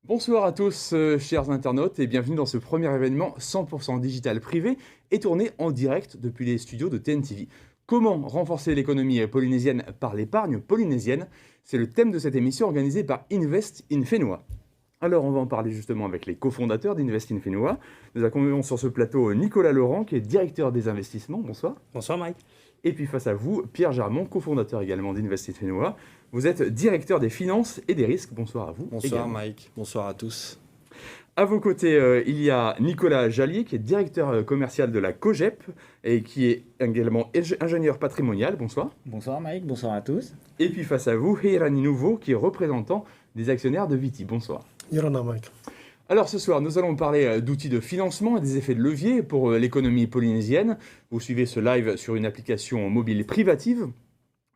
Bonsoir à tous, chers internautes, et bienvenue dans ce premier événement 100% digital privé et tourné en direct depuis les studios de TNTV. Comment renforcer l'économie polynésienne par l'épargne polynésienne? C'est le thème de cette émission organisée par Invest in Fenua. Alors, on va en parler justement avec les cofondateurs d'Invest in Fenua. Nous accueillons sur ce plateau Nicolas Laurent, qui est directeur des investissements. Bonsoir. Bonsoir Mike. Et puis face à vous, Pierre Jarmon, cofondateur également d'Invest in Fenua. Vous êtes directeur des finances et des risques. Bonsoir à vous. Bonsoir également. Mike, bonsoir à tous. À vos côtés, il y a Nicolas Jallier, qui est directeur commercial de la COGEP et qui est également ingénieur patrimonial. Bonsoir. Bonsoir Mike, bonsoir à tous. Et puis face à vous, Heirani Nouveau, qui est représentant des actionnaires de Viti. Bonsoir. Yorana Mike. Alors ce soir, nous allons parler d'outils de financement et des effets de levier pour l'économie polynésienne. Vous suivez ce live sur une application mobile privative.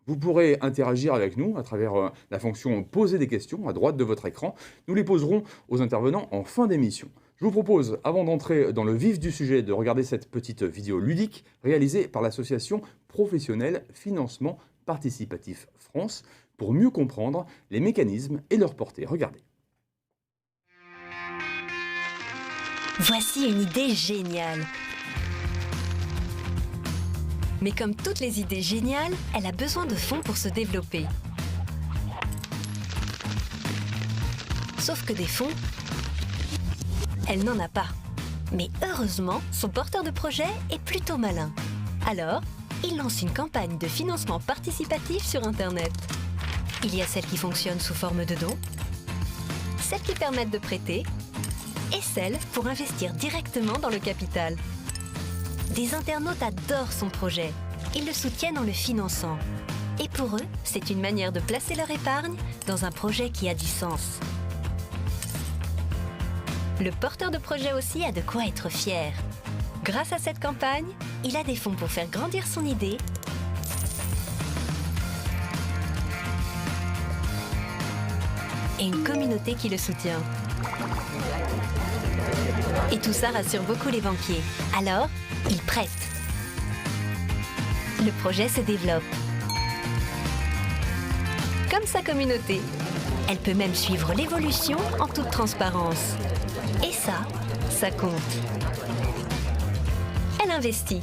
Vous pourrez interagir avec nous à travers la fonction « Poser des questions » à droite de votre écran. Nous les poserons aux intervenants en fin d'émission. Je vous propose, avant d'entrer dans le vif du sujet, de regarder cette petite vidéo ludique réalisée par l'association professionnelle Financement Participatif France pour mieux comprendre les mécanismes et leur portée. Regardez. Voici une idée géniale. Mais comme toutes les idées géniales, elle a besoin de fonds pour se développer. Sauf que des fonds, elle n'en a pas. Mais heureusement, son porteur de projet est plutôt malin. Alors, il lance une campagne de financement participatif sur Internet. Il y a celles qui fonctionnent sous forme de dons, celles qui permettent de prêter, et celle pour investir directement dans le capital. Des internautes adorent son projet. Ils le soutiennent en le finançant. Et pour eux, c'est une manière de placer leur épargne dans un projet qui a du sens. Le porteur de projet aussi a de quoi être fier. Grâce à cette campagne, il a des fonds pour faire grandir son idée et une communauté qui le soutient. Et tout ça rassure beaucoup les banquiers. Alors, ils prêtent. Le projet se développe. Comme sa communauté. Elle peut même suivre l'évolution en toute transparence. Et ça compte. Elle investit.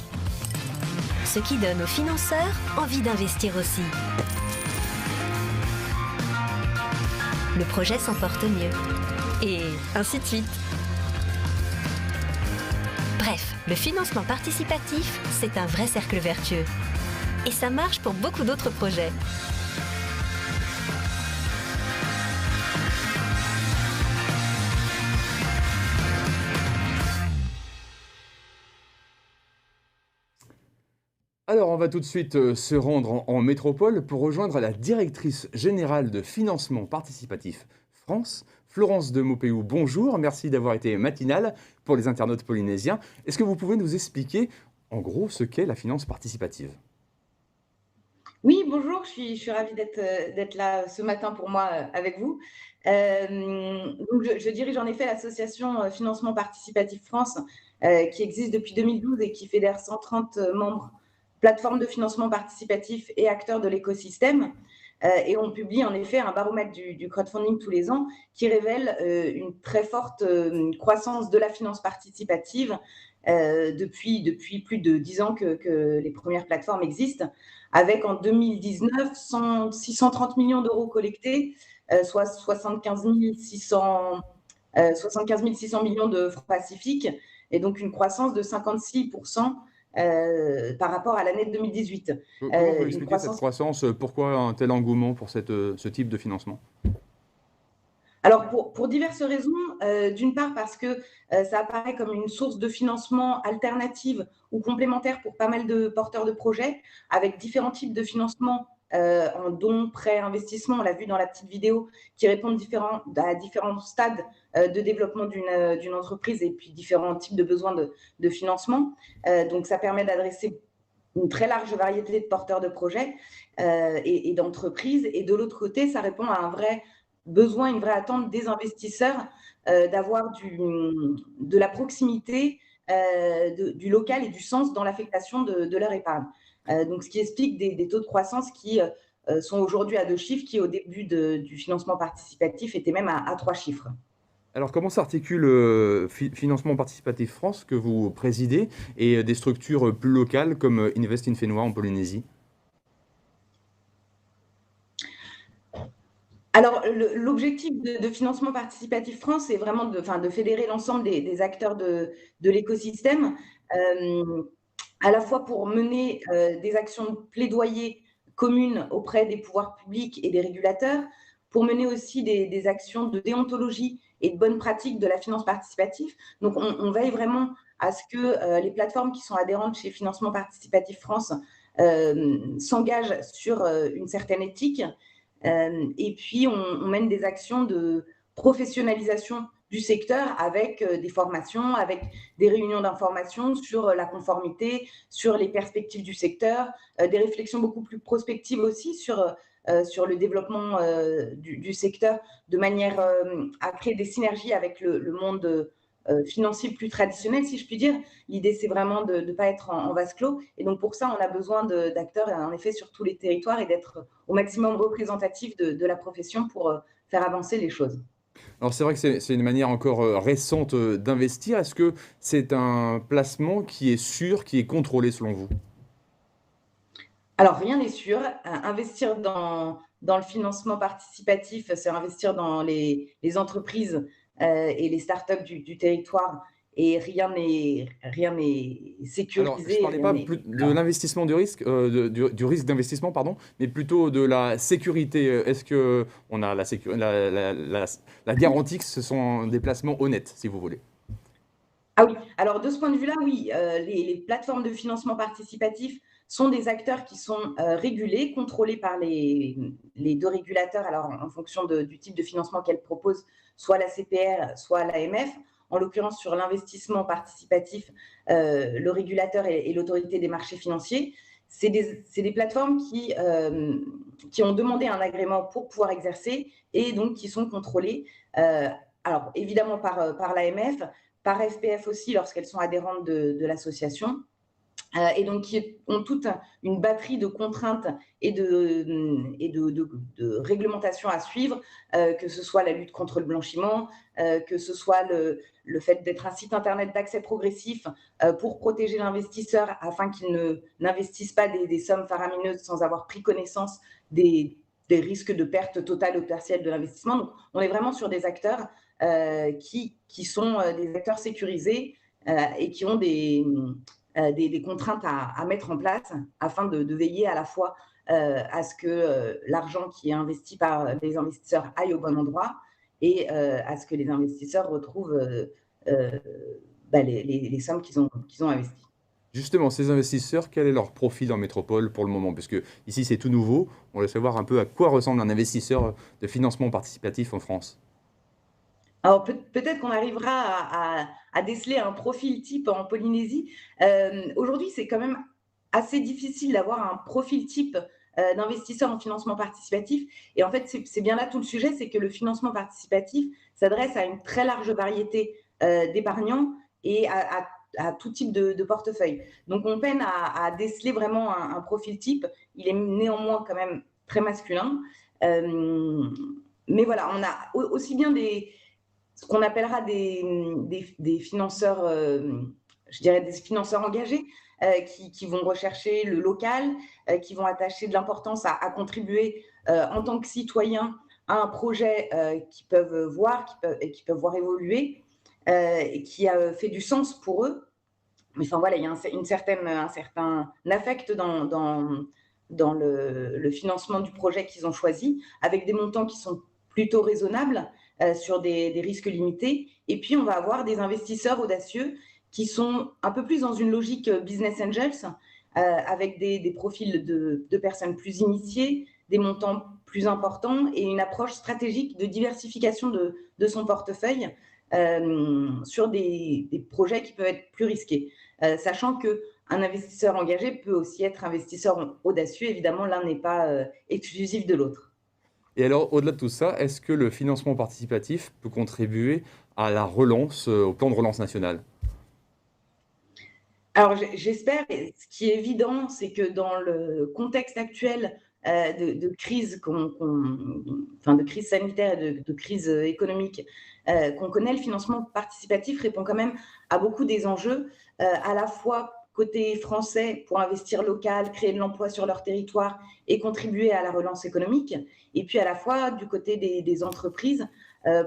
Ce qui donne aux financeurs envie d'investir aussi. Le projet s'en porte mieux. Et ainsi de suite. Bref, le financement participatif, c'est un vrai cercle vertueux. Et ça marche pour beaucoup d'autres projets. Alors, on va tout de suite se rendre en métropole pour rejoindre la directrice générale de financement participatif France, Florence de Maupeou. Bonjour, merci d'avoir été matinale pour les internautes polynésiens. Est-ce que vous pouvez nous expliquer en gros ce qu'est la finance participative? Oui, bonjour, je suis ravie d'être là ce matin pour moi avec vous. Donc je dirige en effet l'association Financement Participatif France qui existe depuis 2012 et qui fédère 130 membres, plateformes de financement participatif et acteurs de l'écosystème. Et on publie en effet un baromètre du crowdfunding tous les ans qui révèle une très forte croissance de la finance participative depuis plus de 10 ans que les premières plateformes existent, avec en 2019 630 millions d'euros collectés, soit 75 600 millions de francs pacifiques, et donc une croissance de 56% par rapport à l'année 2018. Comment vous expliquez cette croissance? Pourquoi un tel engouement pour ce type de financement? Alors, pour diverses raisons. D'une part, parce que ça apparaît comme une source de financement alternative ou complémentaire pour pas mal de porteurs de projets, avec différents types de financement en dons, prêts, investissements, on l'a vu dans la petite vidéo, qui répondent à différents stades de développement d'une entreprise et puis différents types de besoins de financement. Donc, ça permet d'adresser une très large variété de porteurs de projets et d'entreprises. Et de l'autre côté, ça répond à un vrai besoin, une vraie attente des investisseurs d'avoir de la proximité, du local et du sens dans l'affectation de leur épargne. Donc, ce qui explique des taux de croissance qui sont aujourd'hui à 2 chiffres, qui au début du financement participatif étaient même à 3 chiffres. Alors, comment s'articule Financement Participatif France, que vous présidez, et des structures plus locales comme Invest in Fénois en Polynésie? Alors, l'objectif de Financement Participatif France, c'est vraiment de fédérer l'ensemble des acteurs de l'écosystème, à la fois pour mener des actions de plaidoyer communes auprès des pouvoirs publics et des régulateurs, pour mener aussi des actions de déontologie et de bonnes pratiques de la finance participative. Donc, on veille vraiment à ce que les plateformes qui sont adhérentes chez Financement Participatif France s'engagent sur une certaine éthique. Et puis, on mène des actions de professionnalisation du secteur avec des formations, avec des réunions d'information sur la conformité, sur les perspectives du secteur, des réflexions beaucoup plus prospectives aussi sur le développement du secteur, de manière à créer des synergies avec le monde financier plus traditionnel, si je puis dire. L'idée, c'est vraiment de ne pas être en vase clos. Et donc, pour ça, on a besoin d'acteurs, en effet, sur tous les territoires et d'être au maximum représentatif de la profession pour faire avancer les choses. Alors, c'est vrai que c'est une manière encore récente d'investir. Est-ce que c'est un placement qui est sûr, qui est contrôlé selon vous? Alors, rien n'est sûr. Investir dans le financement participatif, c'est investir dans les entreprises et les startups du territoire, et rien n'est Alors, je sécurisé, parlais rien pas n'est. plus de l'investissement du risque, du risque d'investissement, pardon, mais plutôt de la sécurité. Est-ce que on a la garantie que ce sont des placements honnêtes, si vous voulez? Ah oui, alors de ce point de vue-là, oui, les plateformes de financement participatif sont des acteurs qui sont régulés, contrôlés par les deux régulateurs, alors en fonction du type de financement qu'elles proposent, soit la CPR, soit l'AMF. En l'occurrence, sur l'investissement participatif, le régulateur et l'autorité des marchés financiers. C'est des plateformes qui ont demandé un agrément pour pouvoir exercer et donc qui sont contrôlées, alors évidemment par l'AMF, par FPF aussi lorsqu'elles sont adhérentes de l'association, et donc qui ont toute une batterie de contraintes et de réglementations à suivre, que ce soit la lutte contre le blanchiment, que ce soit le fait d'être un site internet d'accès progressif pour protéger l'investisseur afin qu'il n'investisse pas des sommes faramineuses sans avoir pris connaissance des risques de perte totale ou partielle de l'investissement. Donc, on est vraiment sur des acteurs qui sont des acteurs sécurisés et qui ont des contraintes à mettre en place afin de veiller à la fois à ce que l'argent qui est investi par les investisseurs aille au bon endroit et à ce que les investisseurs retrouvent euh, les sommes qu'ils ont investies. Justement, ces investisseurs, quel est leur profil en métropole pour le moment? Puisque ici, c'est tout nouveau. On voulait savoir un peu à quoi ressemble un investisseur de financement participatif en France. Alors peut-être qu'on arrivera à déceler un profil type en Polynésie. Aujourd'hui, c'est quand même assez difficile d'avoir un profil type d'investisseur en financement participatif. Et en fait, c'est bien là tout le sujet, c'est que le financement participatif s'adresse à une très large variété d'épargnants et à tout type de portefeuille. Donc on peine à déceler vraiment un profil type. Il est néanmoins quand même très masculin. Mais voilà, on a aussi bien ce qu'on appellera des financeurs, je dirais des financeurs engagés, qui vont rechercher le local, qui vont attacher de l'importance à contribuer en tant que citoyen à un projet qu'ils peuvent voir, qui peuvent voir évoluer, et qui a fait du sens pour eux. Mais enfin voilà, il y a un certain affect dans le financement du projet qu'ils ont choisi, avec des montants qui sont plutôt raisonnables, sur des risques limités. Et puis, on va avoir des investisseurs audacieux qui sont un peu plus dans une logique business angels, avec des profils de personnes plus initiées, des montants plus importants et une approche stratégique de diversification de son portefeuille sur des projets qui peuvent être plus risqués. Sachant qu'un investisseur engagé peut aussi être investisseur audacieux. Évidemment, l'un n'est pas exclusif de l'autre. Et alors, au-delà de tout ça, est-ce que le financement participatif peut contribuer à la relance, au plan de relance national? Alors, j'espère. Ce qui est évident, c'est que dans le contexte actuel de crise de crise sanitaire et de crise économique qu'on connaît, le financement participatif répond quand même à beaucoup des enjeux, à la fois côté français pour investir local, créer de l'emploi sur leur territoire et contribuer à la relance économique, et puis à la fois du côté des entreprises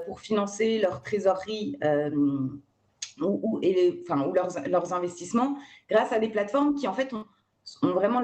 pour financer leur trésorerie ou leurs investissements grâce à des plateformes qui en fait ont vraiment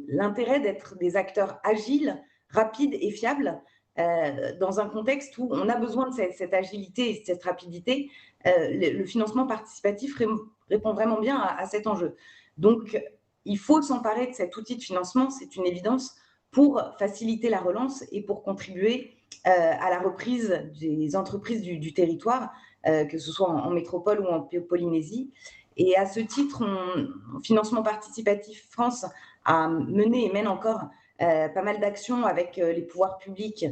l'intérêt d'être des acteurs agiles, rapides et fiables dans un contexte où on a besoin de cette agilité et de cette rapidité. Le financement participatif répond vraiment bien à cet enjeu. Donc, il faut s'emparer de cet outil de financement, c'est une évidence, pour faciliter la relance et pour contribuer à la reprise des entreprises du territoire, que ce soit en métropole ou en Polynésie. Et à ce titre, Financement Participatif France a mené et mène encore pas mal d'actions avec les pouvoirs publics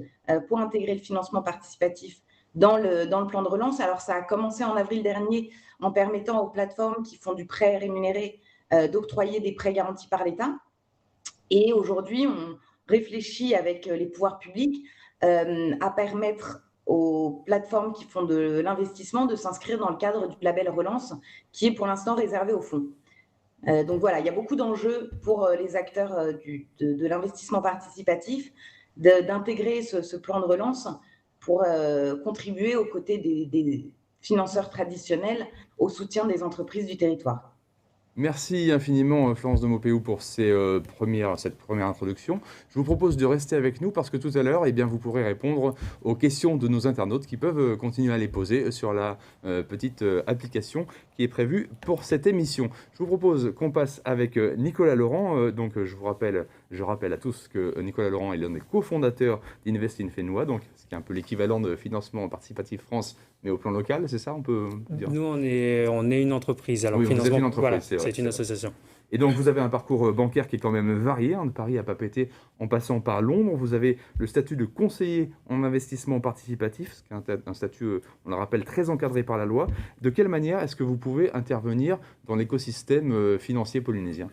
pour intégrer le financement participatif dans le plan de relance. Alors, ça a commencé en avril dernier en permettant aux plateformes qui font du prêt rémunéré d'octroyer des prêts garantis par l'État. Et aujourd'hui, on réfléchit avec les pouvoirs publics à permettre aux plateformes qui font de l'investissement de s'inscrire dans le cadre du label Relance, qui est pour l'instant réservé aux fonds. Donc voilà, il y a beaucoup d'enjeux pour les acteurs de l'investissement participatif, d'intégrer ce plan de relance pour contribuer aux côtés des financeurs traditionnels au soutien des entreprises du territoire. Merci infiniment, Florence de Maupeou, pour cette première introduction. Je vous propose de rester avec nous parce que tout à l'heure, vous pourrez répondre aux questions de nos internautes qui peuvent continuer à les poser sur la petite application qui est prévue pour cette émission. Je vous propose qu'on passe avec Nicolas Laurent. Donc, je rappelle à tous que Nicolas Laurent est l'un des cofondateurs d'Invest in Fénois, donc c'est un peu l'équivalent de Financement Participatif France, mais au plan local, c'est ça, on peut dire? Nous, on est une entreprise. Alors, oui, vous êtes une entreprise, voilà, c'est une association. Et donc, vous avez un parcours bancaire qui est quand même varié, de Paris à Papeete en passant par Londres. Vous avez le statut de conseiller en investissement participatif, ce qui est un statut, on le rappelle, très encadré par la loi. De quelle manière est-ce que vous pouvez intervenir dans l'écosystème financier polynésien?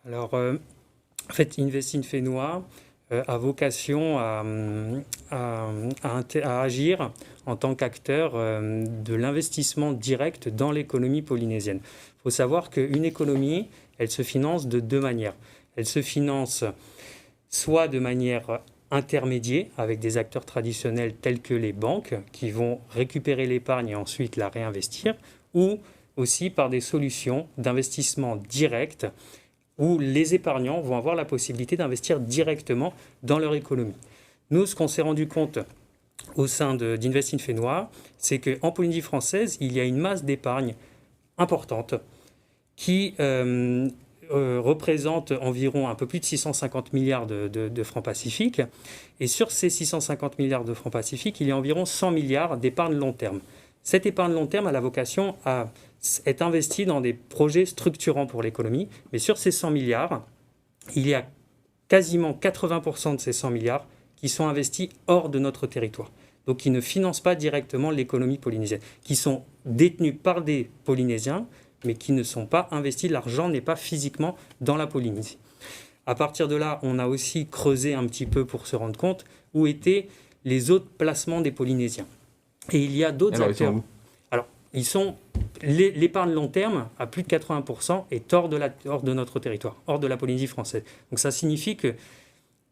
Alors, en fait, Invest in Fénois a vocation à agir en tant qu'acteur de l'investissement direct dans l'économie polynésienne. Il faut savoir qu'une économie, elle se finance de deux manières. Elle se finance soit de manière intermédiaire avec des acteurs traditionnels tels que les banques qui vont récupérer l'épargne et ensuite la réinvestir, ou aussi par des solutions d'investissement direct où les épargnants vont avoir la possibilité d'investir directement dans leur économie. Nous, ce qu'on s'est rendu compte au sein d'Invest in Fénois, c'est qu'en Polynésie française, il y a une masse d'épargne importante qui représente environ un peu plus de 650 milliards de francs pacifiques. Et sur ces 650 milliards de francs pacifiques, il y a environ 100 milliards d'épargne long terme. Cette épargne long terme a la vocation à être investie dans des projets structurants pour l'économie. Mais sur ces 100 milliards, il y a quasiment 80% de ces 100 milliards qui sont investis hors de notre territoire. Donc qui ne financent pas directement l'économie polynésienne, qui sont détenus par des Polynésiens, mais qui ne sont pas investis. L'argent n'est pas physiquement dans la Polynésie. À partir de là, on a aussi creusé un petit peu pour se rendre compte où étaient les autres placements des Polynésiens. Et il y a d'autres acteurs. Ils sont l'épargne long terme, à plus de 80%, est hors de notre territoire, hors de la Polynésie française. Donc ça signifie que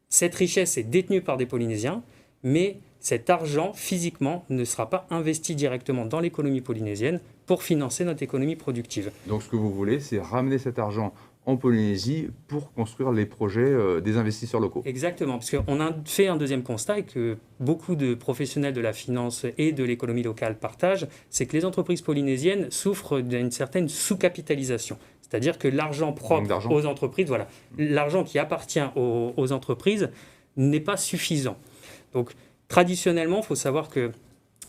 cette richesse est détenue par des Polynésiens, mais cet argent, physiquement, ne sera pas investi directement dans l'économie polynésienne pour financer notre économie productive. Donc ce que vous voulez, c'est ramener cet argent en Polynésie pour construire les projets des investisseurs locaux. Exactement, parce qu'on a fait un deuxième constat et que beaucoup de professionnels de la finance et de l'économie locale partagent, c'est que les entreprises polynésiennes souffrent d'une certaine sous-capitalisation. C'est-à-dire que l'argent propre aux entreprises, voilà, l'argent qui appartient aux entreprises n'est pas suffisant. Donc traditionnellement, il faut savoir que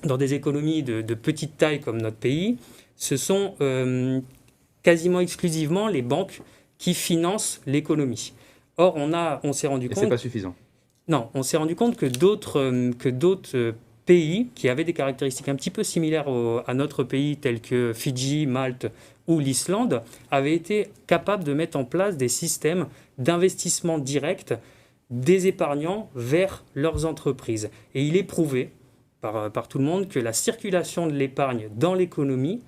dans des économies de petite taille comme notre pays, ce sont quasiment exclusivement les banques qui financent l'économie. Or, on s'est rendu compte... Et ce n'est pas suffisant. Non, on s'est rendu compte que d'autres pays qui avaient des caractéristiques un petit peu similaires à notre pays, tels que Fidji, Malte ou l'Islande, avaient été capables de mettre en place des systèmes d'investissement direct des épargnants vers leurs entreprises. Et il est prouvé par tout le monde que la circulation de l'épargne dans l'économie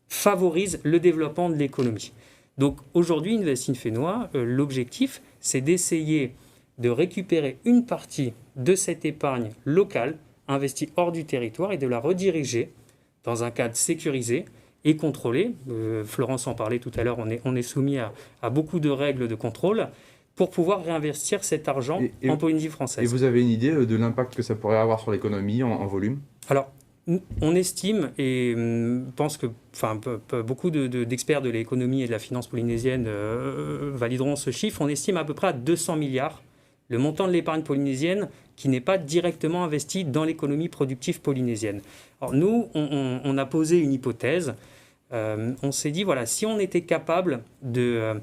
favorise le développement de l'économie. Donc aujourd'hui, Invest in Fénois, l'objectif, c'est d'essayer de récupérer une partie de cette épargne locale investie hors du territoire et de la rediriger dans un cadre sécurisé et contrôlé. Florence en parlait tout à l'heure, on est soumis à beaucoup de règles de contrôle pour pouvoir réinvestir cet argent en Polynésie française. Et vous avez une idée de l'impact que ça pourrait avoir sur l'économie en volume? Alors, on estime, et pense que beaucoup d'experts de l'économie et de la finance polynésienne valideront ce chiffre, on estime à peu près à 200 milliards le montant de l'épargne polynésienne qui n'est pas directement investi dans l'économie productive polynésienne. Alors nous, on a posé une hypothèse. On s'est dit, voilà, si on était capable de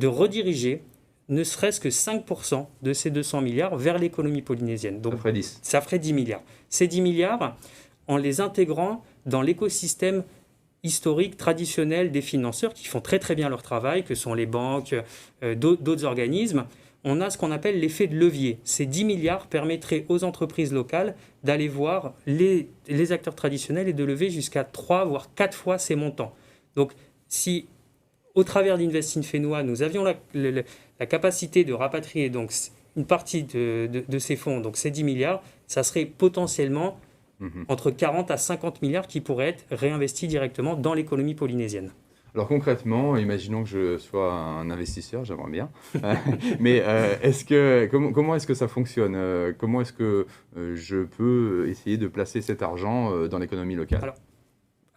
rediriger ne serait-ce que 5% de ces 200 milliards vers l'économie polynésienne. Donc, ça ferait 10. Ça ferait 10 milliards. Ces 10 milliards, en les intégrant dans l'écosystème historique, traditionnel des financeurs qui font très très bien leur travail, que sont les banques, d'autres organismes, on a ce qu'on appelle l'effet de levier. Ces 10 milliards permettraient aux entreprises locales d'aller voir les acteurs traditionnels et de lever jusqu'à 3 voire 4 fois ces montants. Donc, si au travers d'Invest in Fénois, nous avions la capacité de rapatrier donc, une partie de ces fonds, donc ces 10 milliards, ça serait potentiellement entre 40 à 50 milliards qui pourraient être réinvestis directement dans l'économie polynésienne. Alors concrètement, imaginons que je sois un investisseur, j'aimerais bien, mais comment est-ce que ça fonctionne? Comment est-ce que je peux essayer de placer cet argent dans l'économie locale? Alors,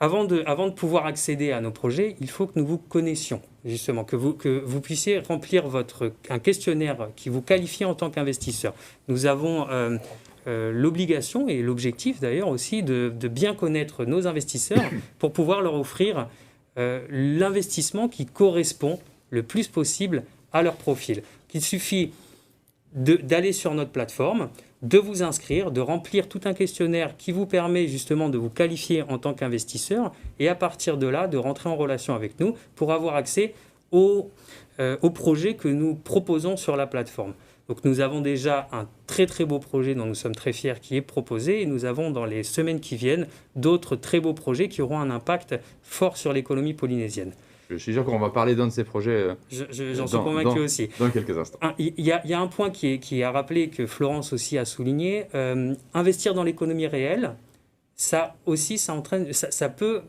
avant de pouvoir accéder à nos projets, il faut que nous vous connaissions, justement, que vous puissiez remplir un questionnaire qui vous qualifie en tant qu'investisseur. Nous avons l'obligation et l'objectif d'ailleurs aussi de bien connaître nos investisseurs pour pouvoir leur offrir l'investissement qui correspond le plus possible à leur profil. Il suffit d'aller sur notre plateforme, de vous inscrire, de remplir tout un questionnaire qui vous permet justement de vous qualifier en tant qu'investisseur et à partir de là, de rentrer en relation avec nous pour avoir accès aux projets que nous proposons sur la plateforme. Donc nous avons déjà un très très beau projet dont nous sommes très fiers qui est proposé et nous avons dans les semaines qui viennent d'autres très beaux projets qui auront un impact fort sur l'économie polynésienne. Je suis sûr qu'on va parler d'un de ces projets j'en suis convaincu aussi. Dans quelques instants. Il y a un point qui a rappelé que Florence aussi a souligné. Investir dans l'économie réelle, ça peut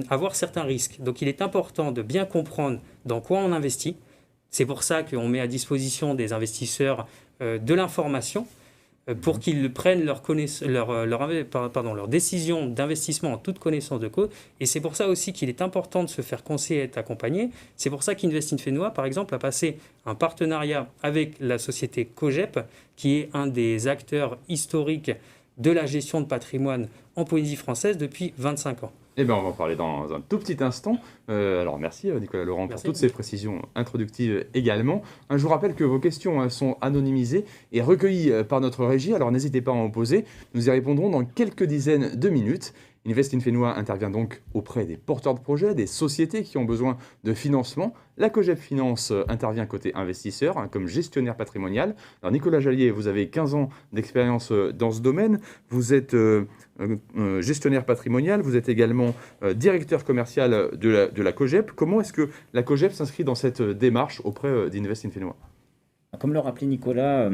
avoir certains risques. Donc il est important de bien comprendre dans quoi on investit. C'est pour ça qu'on met à disposition des investisseurs de l'information pour qu'ils prennent leur décision d'investissement en toute connaissance de cause. Et c'est pour ça aussi qu'il est important de se faire conseiller et être accompagné. C'est pour ça qu'Invest in Fénois, par exemple, a passé un partenariat avec la société COGEP, qui est un des acteurs historiques de la gestion de patrimoine en Polynésie française depuis 25 ans. Eh bien, on va en parler dans un tout petit instant. Alors, merci Nicolas Laurent pour toutes ces précisions introductives également. Je vous rappelle que vos questions sont anonymisées et recueillies par notre régie, alors n'hésitez pas à en poser. Nous y répondrons dans quelques dizaines de minutes. Invest in Fénois intervient donc auprès des porteurs de projets, des sociétés qui ont besoin de financement. La COGEP Finance intervient côté investisseur, comme gestionnaire patrimonial. Alors Nicolas Jallier, vous avez 15 ans d'expérience dans ce domaine. Vous êtes gestionnaire patrimonial, vous êtes également directeur commercial de la COGEP. Comment est-ce que la COGEP s'inscrit dans cette démarche auprès d'Invest in Fénois? Comme le rappelait Nicolas,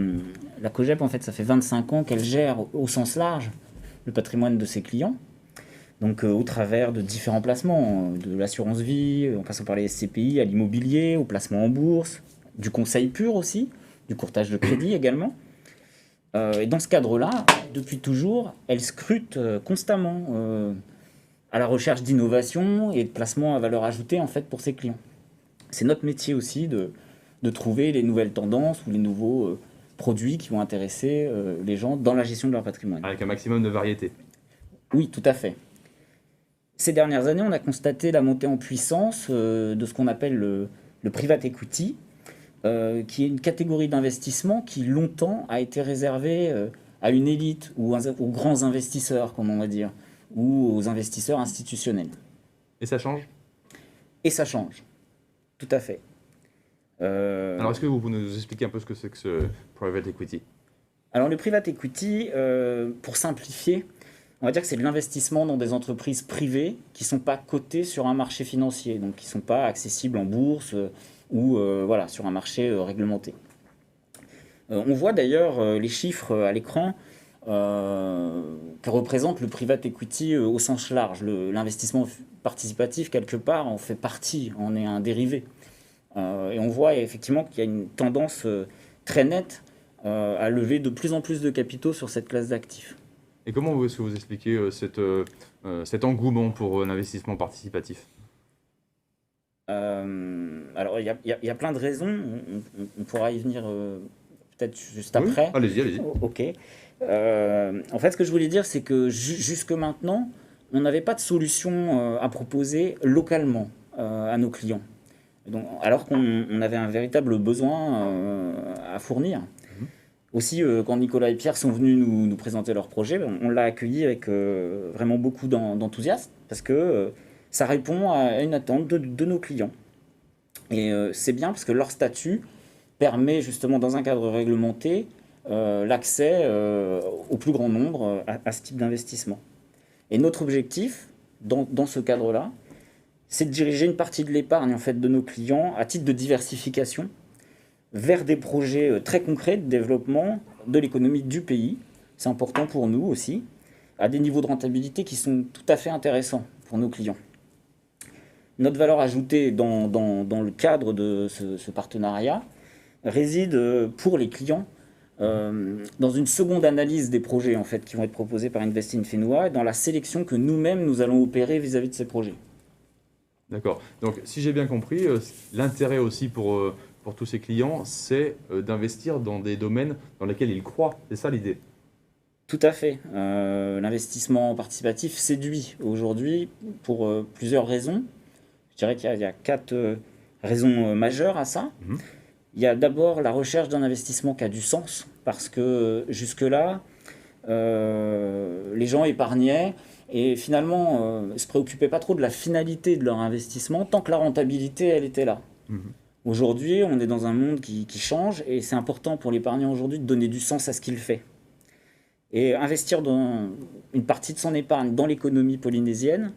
la COGEP, en fait, ça fait 25 ans qu'elle gère au sens large le patrimoine de ses clients. Donc au travers de différents placements, de l'assurance vie, en passant par les SCPI, à l'immobilier, au placement en bourse, du conseil pur aussi, du courtage de crédit également. Et dans ce cadre-là, depuis toujours, elle scrute constamment à la recherche d'innovation et de placements à valeur ajoutée en fait, pour ses clients. C'est notre métier aussi de trouver les nouvelles tendances ou les nouveaux produits qui vont intéresser les gens dans la gestion de leur patrimoine. Avec un maximum de variété. Oui, tout à fait. Ces dernières années, on a constaté la montée en puissance de ce qu'on appelle le private equity, qui est une catégorie d'investissement qui longtemps a été réservée à une élite ou aux grands investisseurs, comme on va dire, ou aux investisseurs institutionnels. Et ça change? Et ça change, tout à fait. Alors, est-ce que vous pouvez nous expliquer un peu ce que c'est que ce private equity? Alors, le private equity, pour simplifier, on va dire que c'est de l'investissement dans des entreprises privées qui ne sont pas cotées sur un marché financier, donc qui ne sont pas accessibles en bourse ou voilà, sur un marché réglementé. On voit d'ailleurs les chiffres à l'écran que représente le private equity au sens large. L'investissement participatif, quelque part, en fait partie, en est un dérivé. Et on voit effectivement qu'il y a une tendance très nette à lever de plus en plus de capitaux sur cette classe d'actifs. Et comment est-ce que vous expliquez cet engouement pour l'investissement participatif? Alors, il y a plein de raisons. On pourra y venir peut-être juste Oui, après. allez-y. Ok. En fait, ce que je voulais dire, c'est que jusque maintenant, on n'avait pas de solution à proposer localement à nos clients. Donc, alors qu'on avait un véritable besoin à fournir. Aussi, quand Nicolas et Pierre sont venus nous présenter leur projet, on l'a accueilli avec vraiment beaucoup d'enthousiasme parce que ça répond à une attente de nos clients. Et c'est bien parce que leur statut permet justement, dans un cadre réglementé, l'accès au plus grand nombre à ce type d'investissement. Et notre objectif, dans ce cadre-là, c'est de diriger une partie de l'épargne en fait, de nos clients à titre de diversification vers des projets très concrets de développement de l'économie du pays. C'est important pour nous aussi, à des niveaux de rentabilité qui sont tout à fait intéressants pour nos clients. Notre valeur ajoutée dans le cadre de ce partenariat réside pour les clients dans une seconde analyse des projets en fait, qui vont être proposés par Invest in Fenua et dans la sélection que nous-mêmes nous allons opérer vis-à-vis de ces projets. D'accord. Donc, si j'ai bien compris, l'intérêt aussi pour tous ces clients, c'est d'investir dans des domaines dans lesquels ils croient. C'est ça l'idée? Tout à fait. L'investissement participatif séduit aujourd'hui pour plusieurs raisons. Je dirais qu'il y a 4 raisons majeures à ça. Il y a d'abord la recherche d'un investissement qui a du sens, parce que jusque-là, les gens épargnaient et finalement ne se préoccupaient pas trop de la finalité de leur investissement tant que la rentabilité, elle était là. Aujourd'hui, on est dans un monde qui change et c'est important pour l'épargnant aujourd'hui de donner du sens à ce qu'il fait. Et investir dans une partie de son épargne dans l'économie polynésienne,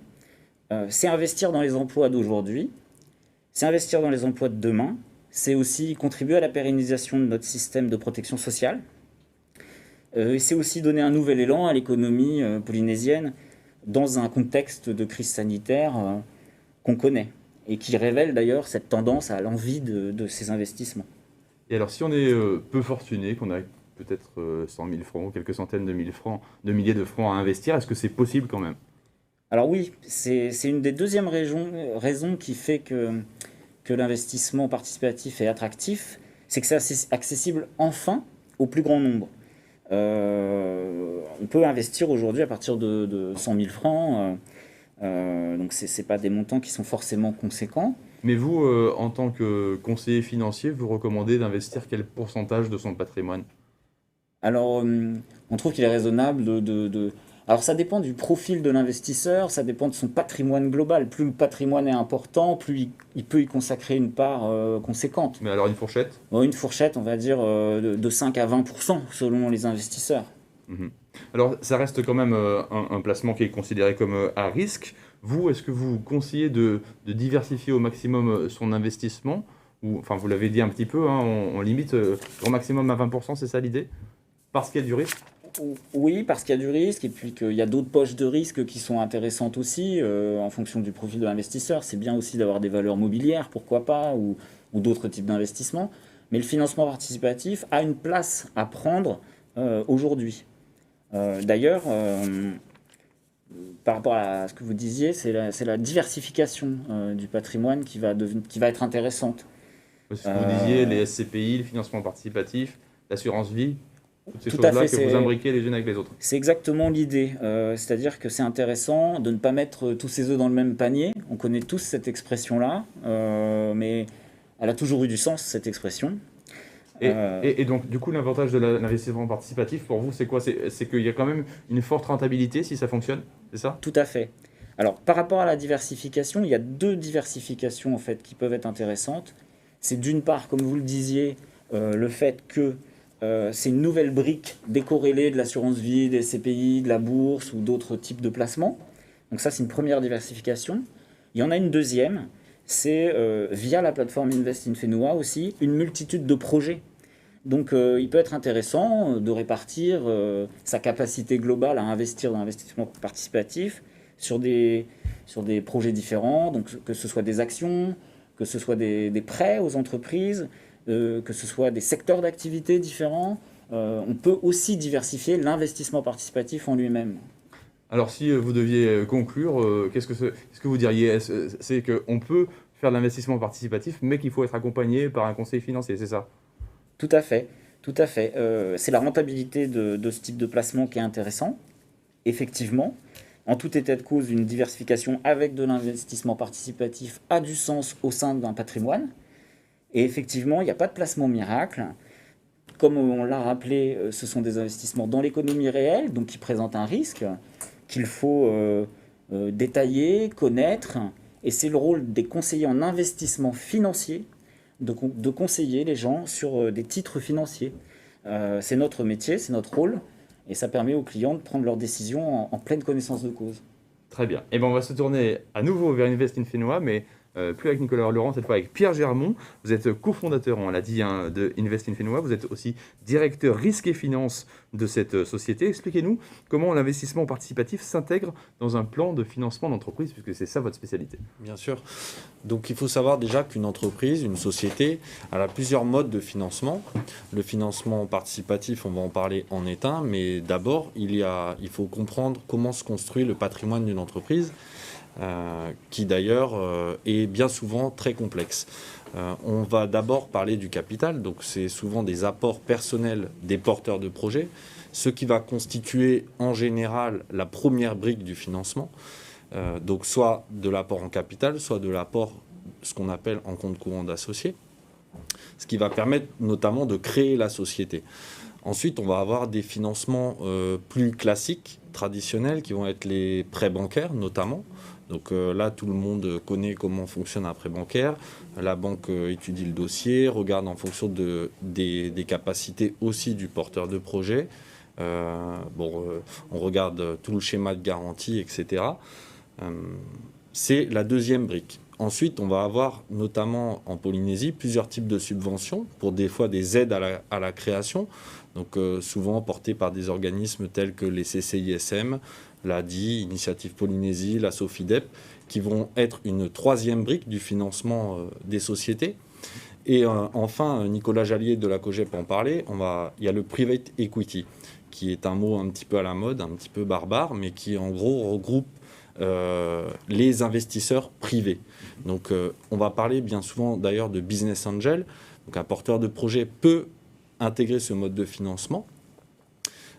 c'est investir dans les emplois d'aujourd'hui, c'est investir dans les emplois de demain, c'est aussi contribuer à la pérennisation de notre système de protection sociale, et c'est aussi donner un nouvel élan à l'économie polynésienne dans un contexte de crise sanitaire qu'on connaît et qui révèle d'ailleurs cette tendance à l'envie de ces investissements. Et alors, si on est peu fortuné, qu'on a peut-être 100 000 francs, quelques centaines de milliers de francs à investir, est-ce que c'est possible quand même? Alors oui, c'est une des deuxièmes raisons qui fait que l'investissement participatif est attractif, c'est que c'est accessible enfin au plus grand nombre. On peut investir aujourd'hui à partir de 100 000 francs, donc ce n'est pas des montants qui sont forcément conséquents. Mais vous, en tant que conseiller financier, vous recommandez d'investir quel pourcentage de son patrimoine? Alors, on trouve qu'il est raisonnable Alors, ça dépend du profil de l'investisseur, ça dépend de son patrimoine global. Plus le patrimoine est important, plus il peut y consacrer une part conséquente. Mais alors une fourchette? Une fourchette, on va dire, de 5 à 20% selon les investisseurs. Alors, ça reste quand même un placement qui est considéré comme à risque. Vous, est-ce que vous conseillez de diversifier au maximum son investissement? Enfin, vous l'avez dit un petit peu, hein, on limite au maximum à 20%, c'est ça l'idée? Parce qu'il y a du risque? Oui, parce qu'il y a du risque et puis qu'il y a d'autres poches de risque qui sont intéressantes aussi en fonction du profil de l'investisseur. C'est bien aussi d'avoir des valeurs mobilières, pourquoi pas, ou d'autres types d'investissements. Mais le financement participatif a une place à prendre aujourd'hui. D'ailleurs, par rapport à ce que vous disiez, c'est la diversification du patrimoine qui va être intéressante. C'est ce que vous disiez, les SCPI, le financement participatif, l'assurance vie, toutes ces Tout à choses-là fait, que vous imbriquez les unes avec les autres. C'est exactement l'idée. C'est-à-dire que c'est intéressant de ne pas mettre tous ses œufs dans le même panier. On connaît tous cette expression-là, mais elle a toujours eu du sens, cette expression. Et donc, du coup, l'avantage de l'investissement participatif, pour vous, c'est quoi? C'est qu'il y a quand même une forte rentabilité si ça fonctionne, c'est ça? Tout à fait. Alors, par rapport à la diversification, il y a 2 diversifications en fait, qui peuvent être intéressantes. c'est d'une part, comme vous le disiez, le fait que c'est une nouvelle brique décorrélée de l'assurance vie, des CPI, de la bourse ou d'autres types de placements. Donc ça, c'est une première diversification. Il y en a une deuxième, c'est via la plateforme Invest in Fenua aussi, une multitude de projets. Donc il peut être intéressant de répartir sa capacité globale à investir dans l'investissement participatif sur des projets différents, donc que ce soit des actions, que ce soit des prêts aux entreprises, que ce soit des secteurs d'activité différents. On peut aussi diversifier l'investissement participatif en lui-même. Alors, si vous deviez conclure, qu'est-ce que vous diriez? C'est qu'on peut faire de l'investissement participatif, mais qu'il faut être accompagné par un conseiller financier, c'est ça? Tout à fait, tout à fait. C'est la rentabilité de ce type de placement qui est intéressant, effectivement. En tout état de cause, une diversification avec de l'investissement participatif a du sens au sein d'un patrimoine. Et effectivement, il n'y a pas de placement miracle. Comme on l'a rappelé, ce sont des investissements dans l'économie réelle, donc qui présentent un risque qu'il faut détailler, connaître. Et c'est le rôle des conseillers en investissement financier de conseiller les gens sur des titres financiers. C'est notre métier, c'est notre rôle, et ça permet aux clients de prendre leurs décisions en pleine connaissance de cause. Très bien. Et ben on va se tourner à nouveau vers Invest in Fenua, mais plus avec Nicolas Laurent, cette fois avec Pierre Germont. Vous êtes cofondateur, on l'a dit, de Invest in Fenua. Vous êtes aussi directeur risque et finance de cette société. Expliquez-nous comment l'investissement participatif s'intègre dans un plan de financement d'entreprise, puisque c'est ça votre spécialité. Bien sûr. Donc il faut savoir déjà qu'une entreprise, une société, elle a plusieurs modes de financement. Le financement participatif, on va en parler, en est un, mais d'abord, il faut comprendre comment se construit le patrimoine d'une entreprise. Qui d'ailleurs est bien souvent très complexe. On va d'abord parler du capital, donc c'est souvent des apports personnels des porteurs de projets, ce qui va constituer en général la première brique du financement, donc soit de l'apport en capital, soit de l'apport, ce qu'on appelle en compte courant d'associés, ce qui va permettre notamment de créer la société. Ensuite, on va avoir des financements plus classiques, traditionnels, qui vont être les prêts bancaires notamment. Donc là, tout le monde connaît comment fonctionne un prêt bancaire. La banque étudie le dossier, regarde en fonction des capacités aussi du porteur de projet. On regarde tout le schéma de garantie, etc. C'est la deuxième brique. Ensuite, on va avoir, notamment en Polynésie, plusieurs types de subventions pour des fois des aides à la création, donc souvent portées par des organismes tels que les CCISM, l'ADI, Initiative Polynésie, la SOFIDEP, qui vont être une troisième brique du financement des sociétés. Et enfin, Nicolas Jallier de la COGEP en parlait, il y a le private equity, qui est un mot un petit peu à la mode, un petit peu barbare, mais qui en gros regroupe les investisseurs privés. Donc on va parler bien souvent d'ailleurs de business angel. Donc un porteur de projet peut intégrer ce mode de financement.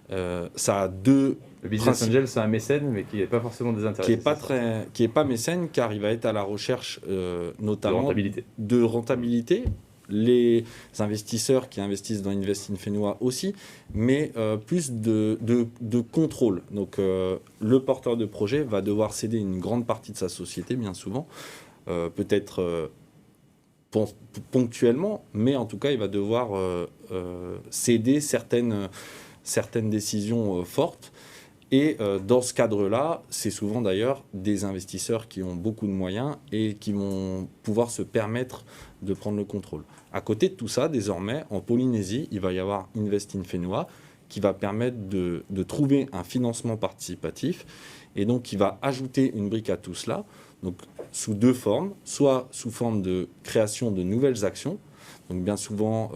Ça a deux... Le business angel, c'est un mécène, mais qui n'est pas forcément désintéressé. Qui est pas mécène, car il va être à la recherche notamment de rentabilité. Les investisseurs qui investissent dans Invest in Fenua aussi, mais plus de contrôle. Donc le porteur de projet va devoir céder une grande partie de sa société, bien souvent, peut-être ponctuellement, mais en tout cas, il va devoir céder certaines décisions fortes. Et dans ce cadre-là, c'est souvent d'ailleurs des investisseurs qui ont beaucoup de moyens et qui vont pouvoir se permettre de prendre le contrôle. À côté de tout ça, désormais, en Polynésie, il va y avoir Invest in Fenua qui va permettre de trouver un financement participatif et donc qui va ajouter une brique à tout cela, donc sous deux formes, soit sous forme de création de nouvelles actions. Donc bien souvent,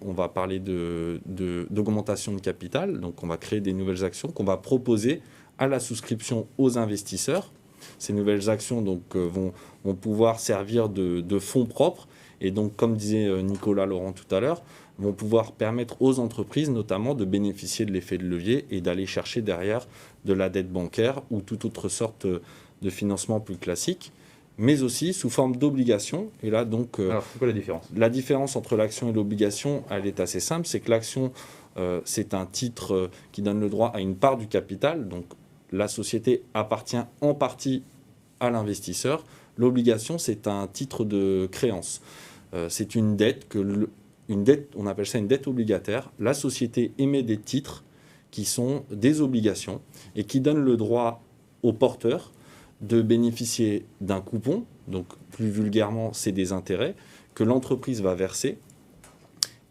on va parler d'augmentation de capital. Donc on va créer des nouvelles actions qu'on va proposer à la souscription aux investisseurs. Ces nouvelles actions donc, vont pouvoir servir de fonds propres. Et donc, comme disait Nicolas Laurent tout à l'heure, vont pouvoir permettre aux entreprises notamment de bénéficier de l'effet de levier et d'aller chercher derrière de la dette bancaire ou toute autre sorte de financement plus classique, mais aussi sous forme d'obligation. Et là, donc... Alors, c'est quoi la différence ? La différence entre l'action et l'obligation, elle est assez simple. C'est que l'action, c'est un titre qui donne le droit à une part du capital. Donc, la société appartient en partie à l'investisseur. L'obligation, c'est un titre de créance. C'est une dette on appelle ça une dette obligataire. La société émet des titres qui sont des obligations et qui donnent le droit au porteur de bénéficier d'un coupon, donc plus vulgairement, c'est des intérêts que l'entreprise va verser,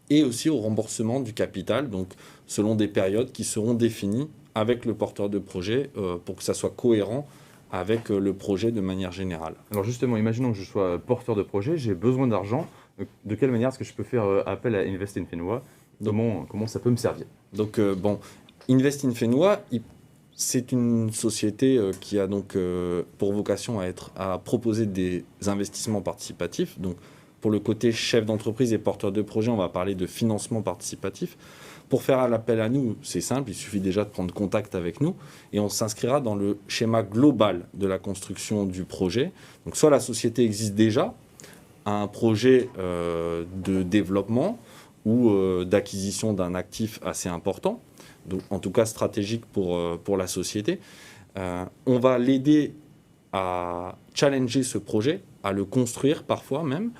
et aussi au remboursement du capital, donc selon des périodes qui seront définies avec le porteur de projet pour que ça soit cohérent avec le projet de manière générale. Alors justement, imaginons que je sois porteur de projet, j'ai besoin d'argent. De quelle manière est-ce que je peux faire appel à Invest in Fenwa ? Comment ça peut me servir ? Donc Invest in Fenwa, c'est une société qui a donc pour vocation à proposer des investissements participatifs. Donc pour le côté chef d'entreprise et porteur de projet, on va parler de financement participatif. Pour faire l'appel à nous, c'est simple, il suffit déjà de prendre contact avec nous et on s'inscrira dans le schéma global de la construction du projet. Donc soit la société existe déjà, a un projet de développement ou d'acquisition d'un actif assez important, donc en tout cas stratégique pour la société. On va l'aider à challenger ce projet, à le construire parfois même,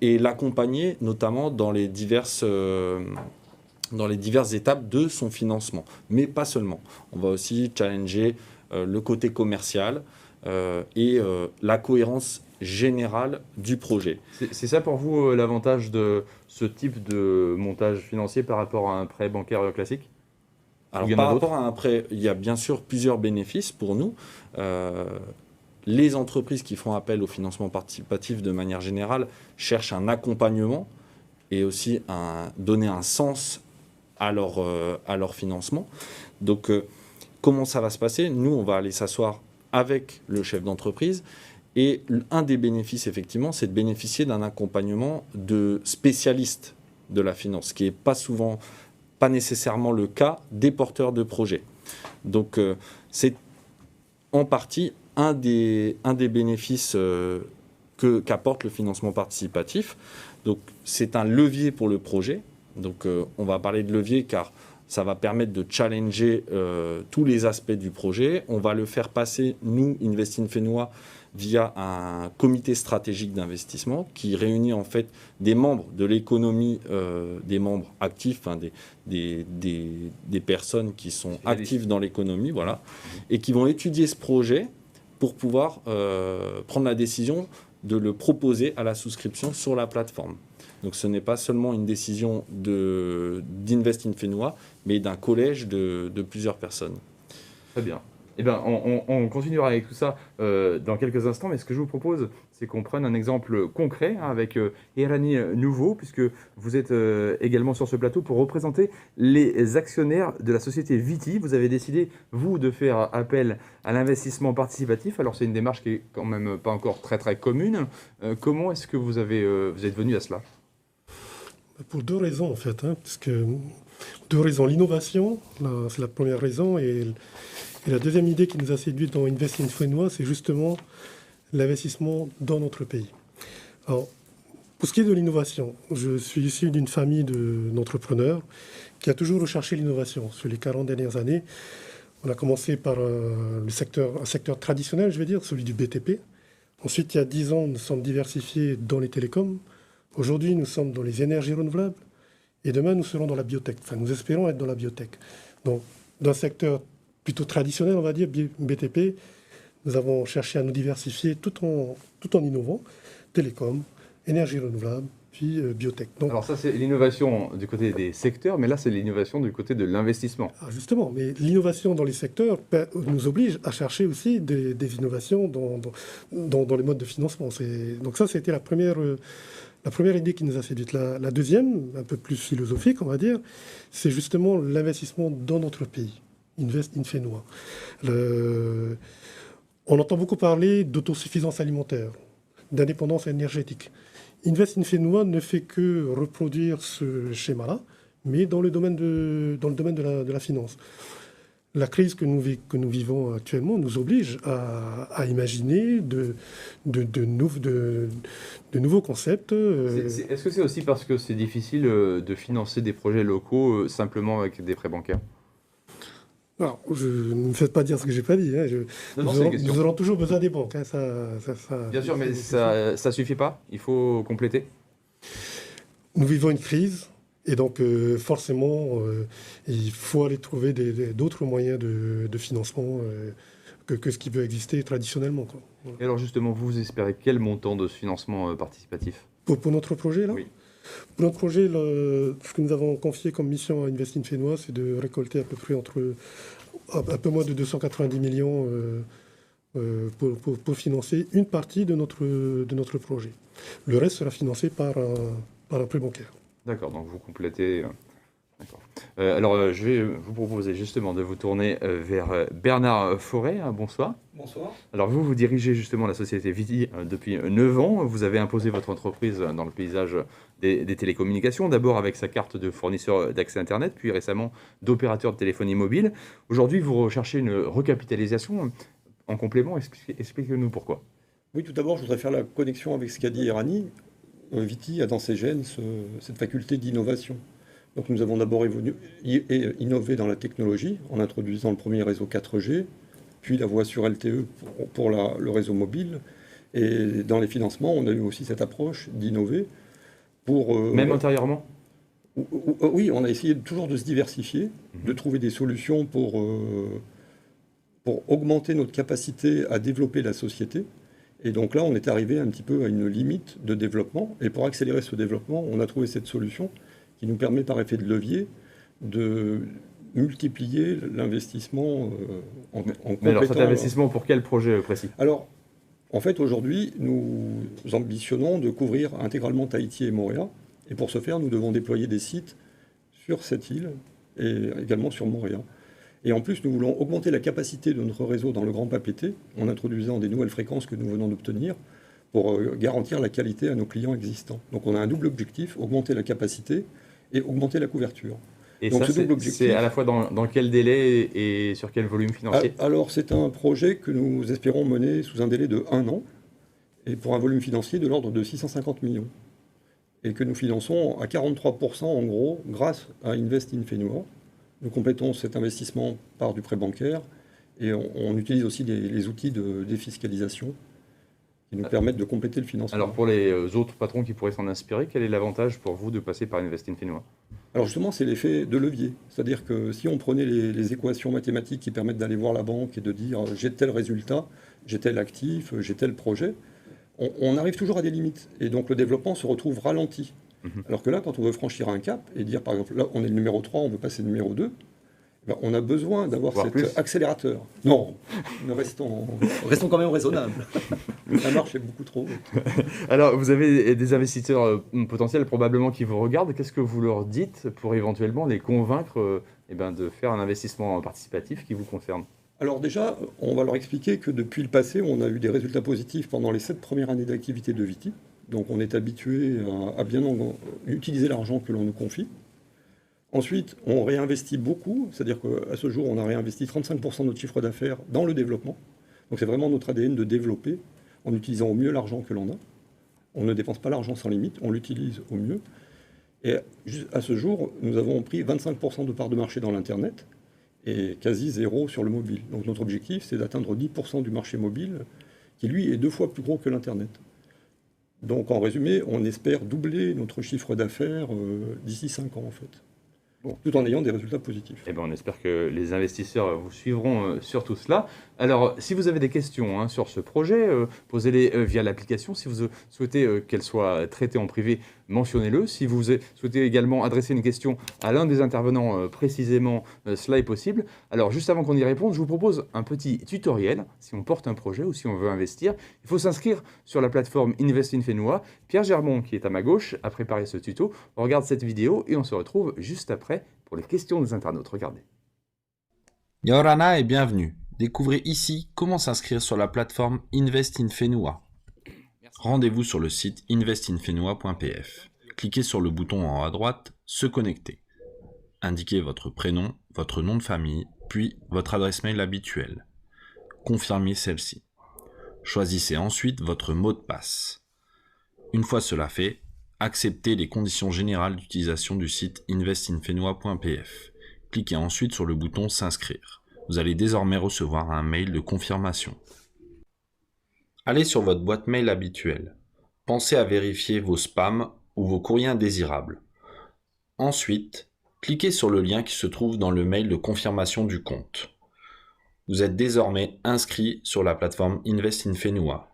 et l'accompagner notamment dans les diverses étapes de son financement. Mais pas seulement. On va aussi challenger le côté commercial et la cohérence générale du projet. C'est ça pour vous l'avantage de ce type de montage financier par rapport à un prêt bancaire classique ? Alors, par rapport à un prêt, il y a bien sûr plusieurs bénéfices pour nous. Les entreprises qui font appel au financement participatif de manière générale cherchent un accompagnement et aussi donner un sens à leur financement. Donc, comment ça va se passer ? Nous, on va aller s'asseoir avec le chef d'entreprise et un des bénéfices, effectivement, c'est de bénéficier d'un accompagnement de spécialistes de la finance, ce qui n'est pas nécessairement le cas des porteurs de projets. Donc, c'est en partie un des bénéfices qu'apporte le financement participatif. Donc, c'est un levier pour le projet. Donc, on va parler de levier car ça va permettre de challenger tous les aspects du projet. On va le faire passer, nous, Invest in Fenwa, via un comité stratégique d'investissement qui réunit en fait des membres de l'économie, des membres actifs, hein, des personnes qui sont actives dans l'économie, voilà, et qui vont étudier ce projet pour pouvoir prendre la décision de le proposer à la souscription sur la plateforme. Donc ce n'est pas seulement une décision d'Invest in Fenwa, mais d'un collège de plusieurs personnes. Très bien. Eh bien, on continuera avec tout ça dans quelques instants, mais ce que je vous propose, c'est qu'on prenne un exemple concret avec Irani Nouveau, puisque vous êtes également sur ce plateau pour représenter les actionnaires de la société Viti. Vous avez décidé, vous, de faire appel à l'investissement participatif. Alors, c'est une démarche qui est quand même pas encore très, très commune. Comment est-ce que vous êtes venu à cela ? Pour deux raisons, en fait. Parce que, deux raisons. L'innovation, c'est la première raison, et la deuxième idée qui nous a séduit dans Invest in Fenwa, c'est justement l'investissement dans notre pays. Alors, pour ce qui est de l'innovation, je suis issu d'une famille d'entrepreneurs qui a toujours recherché l'innovation. Sur les 40 dernières années, on a commencé par un secteur traditionnel, je vais dire, celui du BTP. Ensuite, il y a 10 ans, nous sommes diversifiés dans les télécoms. Aujourd'hui, nous sommes dans les énergies renouvelables. Et demain, nous serons dans la biotech. Enfin, nous espérons être dans la biotech. Donc, d'un secteur plutôt traditionnel, on va dire, BTP, nous avons cherché à nous diversifier tout en innovant. Télécom, énergie renouvelable, puis biotech. Donc, alors ça, c'est l'innovation du côté des secteurs, mais là, c'est l'innovation du côté de l'investissement. Justement, mais l'innovation dans les secteurs nous oblige à chercher aussi des innovations dans les modes de financement. Donc ça, c'était la première idée qui nous a séduite. La deuxième, un peu plus philosophique, on va dire, c'est justement l'investissement dans notre pays. Invest in Fenwa. On entend beaucoup parler d'autosuffisance alimentaire, d'indépendance énergétique. Invest in Fenwa ne fait que reproduire ce schéma-là, mais dans le domaine de la finance. La crise que nous vivons actuellement nous oblige à imaginer de nouveaux concepts. Est-ce que c'est aussi parce que c'est difficile de financer des projets locaux simplement avec des prêts bancaires ? Alors, ne me faites pas dire ce que j'ai pas dit. Nous aurons toujours besoin des banques. Bien sûr, mais ça suffit pas. Il faut compléter. nous vivons une crise et donc forcément, il faut aller trouver d'autres moyens de financement que ce qui peut exister traditionnellement, quoi. Voilà. Et alors justement, vous espérez quel montant de ce financement participatif? Pour notre projet, là? Oui. Pour notre projet, ce que nous avons confié comme mission à Invest in Fénois, c'est de récolter à peu près un peu moins de 290 millions pour financer une partie de notre projet. Le reste sera financé par un prêt bancaire. D'accord, donc vous complétez. D'accord. Alors, je vais vous proposer justement de vous tourner vers Bernard Forêt. Bonsoir. Bonsoir. Alors, vous dirigez justement la société Viti depuis 9 ans. Vous avez imposé votre entreprise dans le paysage des télécommunications, d'abord avec sa carte de fournisseur d'accès Internet, puis récemment d'opérateur de téléphonie mobile. Aujourd'hui, vous recherchez une recapitalisation. En complément, expliquez-nous pourquoi. Oui, tout d'abord, je voudrais faire la connexion avec ce qu'a dit Irani. Viti a dans ses gènes cette faculté d'innovation. Donc nous avons d'abord innové dans la technologie en introduisant le premier réseau 4G, puis la voie sur LTE pour le réseau mobile. Et dans les financements, on a eu aussi cette approche d'innover pour... Même intérieurement ? Oui, on a essayé toujours de se diversifier, de trouver des solutions pour augmenter notre capacité à développer la société. Et donc là, on est arrivé un petit peu à une limite de développement. Et pour accélérer ce développement, on a trouvé cette solution qui nous permet par effet de levier de multiplier l'investissement en complétant... Mais alors cet investissement pour quel projet précis? Alors, en fait, aujourd'hui, nous ambitionnons de couvrir intégralement Tahiti et Moorea. Et pour ce faire, nous devons déployer des sites sur cette île et également sur Moorea. Et en plus, nous voulons augmenter la capacité de notre réseau dans le Grand Papeete en introduisant des nouvelles fréquences que nous venons d'obtenir pour garantir la qualité à nos clients existants. Donc on a un double objectif, augmenter la capacité et augmenter la couverture. Et donc, ça, ce double objectif, c'est à la fois dans quel délai et sur quel volume financier? Alors c'est un projet que nous espérons mener sous un délai de 1 an et pour un volume financier de l'ordre de 650 millions. Et que nous finançons à 43% en gros grâce à Invest in Fénois. Nous complétons cet investissement par du prêt bancaire et on utilise aussi les outils de défiscalisation qui nous permettent de compléter le financement. Alors pour les autres patrons qui pourraient s'en inspirer, quel est l'avantage pour vous de passer par Invest in Fénois? Alors justement, c'est l'effet de levier. C'est-à-dire que si on prenait les équations mathématiques qui permettent d'aller voir la banque et de dire j'ai tel résultat, j'ai tel actif, j'ai tel projet, on arrive toujours à des limites. Et donc le développement se retrouve ralenti. Alors que là, quand on veut franchir un cap et dire, par exemple, là, on est le numéro 3, on veut passer le numéro 2, ben, on a besoin d'avoir cet accélérateur. Non, restons quand même raisonnables. La marche est beaucoup trop haute. Alors, vous avez des investisseurs potentiels probablement qui vous regardent. Qu'est-ce que vous leur dites pour éventuellement les convaincre de faire un investissement participatif qui vous concerne? Alors déjà, on va leur expliquer que depuis le passé, on a eu des résultats positifs pendant les 7 premières années d'activité de Viti. Donc on est habitué à bien utiliser l'argent que l'on nous confie. Ensuite, on réinvestit beaucoup, c'est-à-dire qu'à ce jour, on a réinvesti 35% de notre chiffre d'affaires dans le développement. Donc c'est vraiment notre ADN de développer en utilisant au mieux l'argent que l'on a. On ne dépense pas l'argent sans limite, on l'utilise au mieux. Et à ce jour, nous avons pris 25% de part de marché dans l'Internet et quasi zéro sur le mobile. Donc notre objectif, c'est d'atteindre 10% du marché mobile, qui lui est 2 fois plus gros que l'Internet. Donc en résumé, on espère doubler notre chiffre d'affaires d'ici 5 ans en fait. Bon, tout en ayant des résultats positifs. Eh ben, on espère que les investisseurs vous suivront sur tout cela. Alors, si vous avez des questions sur ce projet, posez-les via l'application. Si vous souhaitez qu'elle soit traitée en privé, mentionnez-le. Si vous souhaitez également adresser une question à l'un des intervenants précisément, cela est possible. Alors, juste avant qu'on y réponde, je vous propose un petit tutoriel. Si on porte un projet ou si on veut investir, il faut s'inscrire sur la plateforme Invest in Fénois. Pierre Germont, qui est à ma gauche, a préparé ce tuto. On regarde cette vidéo et on se retrouve juste après pour les questions des internautes. Regardez. Yorana et bienvenue. Découvrez ici comment s'inscrire sur la plateforme Invest in Fénois. Rendez-vous sur le site investinfénois.pf. Cliquez sur le bouton en haut à droite « Se connecter ». Indiquez votre prénom, votre nom de famille, puis votre adresse mail habituelle. Confirmez celle-ci. Choisissez ensuite votre mot de passe. Une fois cela fait, acceptez les conditions générales d'utilisation du site investinfénois.pf. Cliquez ensuite sur le bouton « S'inscrire ». Vous allez désormais recevoir un mail de confirmation. Allez sur votre boîte mail habituelle. Pensez à vérifier vos spams ou vos courriers indésirables. Ensuite, cliquez sur le lien qui se trouve dans le mail de confirmation du compte. Vous êtes désormais inscrit sur la plateforme Invest in Fenua.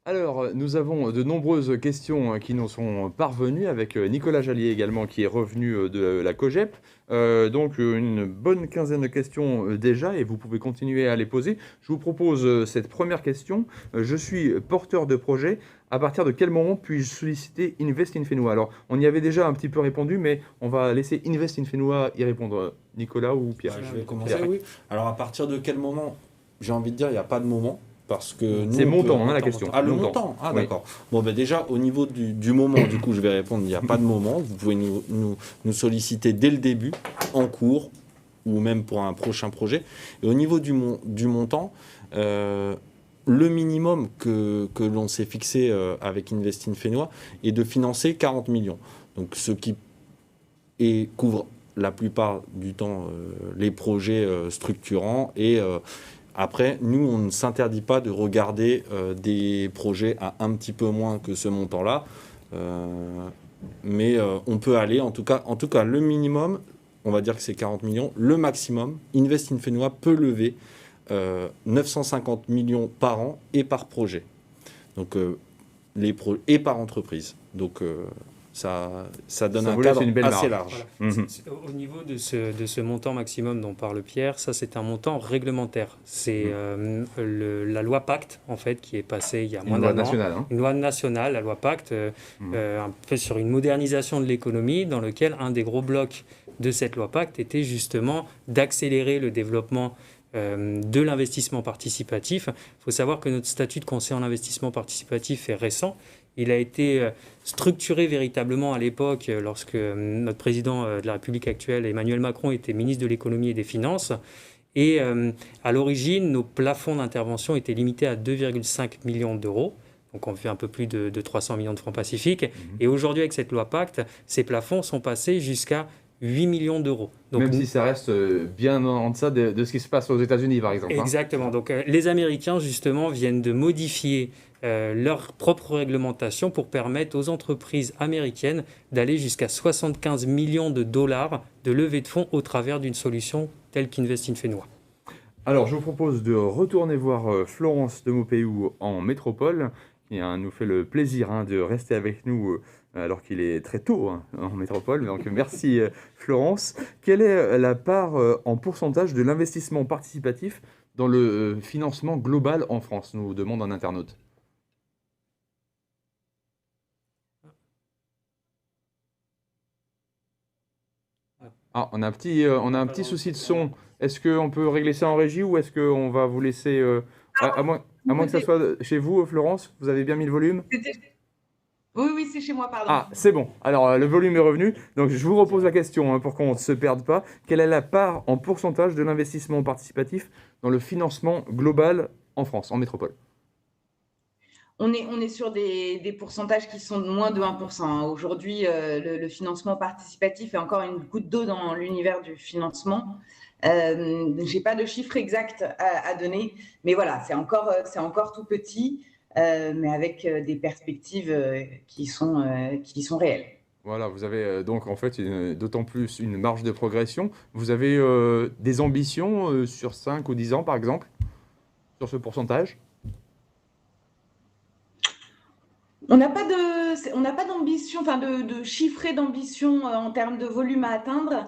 Alors, nous avons de nombreuses questions qui nous sont parvenues avec Nicolas Jallier également qui est revenu de la COGEP. Donc, une bonne quinzaine de questions déjà et vous pouvez continuer à les poser. Je vous propose cette première question. Je suis porteur de projet. À partir de quel moment puis-je solliciter Invest in Fenua? Alors, on y avait déjà un petit peu répondu, mais on va laisser Invest in Fenua y répondre. Nicolas ou Pierre? Je vais commencer, oui. Alors, à partir de quel moment? J'ai envie de dire, il n'y a pas de moment. Parce que c'est montant, la question. Ah, le montant. Ah, oui. D'accord. Bon, ben déjà, au niveau du moment, du coup, je vais répondre, il n'y a pas de moment. Vous pouvez nous solliciter dès le début, en cours, ou même pour un prochain projet. Et au niveau du montant, le minimum que l'on s'est fixé avec Invest in Fenua est de financer 40 millions. Donc, ce qui couvre la plupart du temps les projets structurants et après, nous, on ne s'interdit pas de regarder des projets à un petit peu moins que ce montant-là. Mais on peut aller, en tout cas, le minimum, on va dire que c'est 40 millions. Le maximum, Invest in Fenua peut lever 950 millions par an et par projet. Donc, et par entreprise. Donc, ça donne un cadre assez large. Voilà. Au niveau de ce montant maximum dont parle Pierre, ça c'est un montant réglementaire. C'est la loi Pacte en fait qui est passée il y a moins d'un an. Une loi nationale, la loi Pacte, un peu sur une modernisation de l'économie dans lequel un des gros blocs de cette loi Pacte était justement d'accélérer le développement de l'investissement participatif. Il faut savoir que notre statut de conseiller en investissement participatif est récent. Il a été structuré véritablement à l'époque lorsque notre président de la République actuelle, Emmanuel Macron, était ministre de l'économie et des finances. Et à l'origine, nos plafonds d'intervention étaient limités à 2,5 millions d'euros. Donc on fait un peu plus de 300 millions de francs Pacifique. Et aujourd'hui, avec cette loi Pacte, ces plafonds sont passés jusqu'à 8 millions d'euros. Donc, même si ça reste bien en deçà de ce qui se passe aux États-Unis, par exemple. Exactement. Donc les Américains, justement, viennent de modifier leur propre réglementation pour permettre aux entreprises américaines d'aller jusqu'à 75 millions de dollars de levée de fonds au travers d'une solution telle qu'Invest in Fenua. Alors, je vous propose de retourner voir Florence de Maupeou en métropole, qui nous fait le plaisir de rester avec nous alors qu'il est très tôt en métropole. Donc, merci Florence. Quelle est la part en pourcentage de l'investissement participatif dans le financement global en France, nous demande un internaute. Ah, on a un petit souci de son. Est-ce qu'on peut régler ça en régie ou est-ce qu'on va vous laisser... à moins que ça soit chez vous, Florence, vous avez bien mis le volume? Oui, c'est chez moi, pardon. Ah, c'est bon. Alors, le volume est revenu. Donc, je vous repose la question pour qu'on ne se perde pas. Quelle est la part en pourcentage de l'investissement participatif dans le financement global en France, en métropole? On est sur des pourcentages qui sont de moins de 1%. Aujourd'hui, le financement participatif est encore une goutte d'eau dans l'univers du financement. Je n'ai pas de chiffre exact à donner, mais voilà, c'est encore tout petit, mais avec des perspectives qui sont réelles. Voilà, vous avez donc en fait d'autant plus une marge de progression. Vous avez des ambitions sur 5 ou 10 ans, par exemple, sur ce pourcentage? On n'a pas d'ambition, de chiffrer d'ambition en termes de volume à atteindre.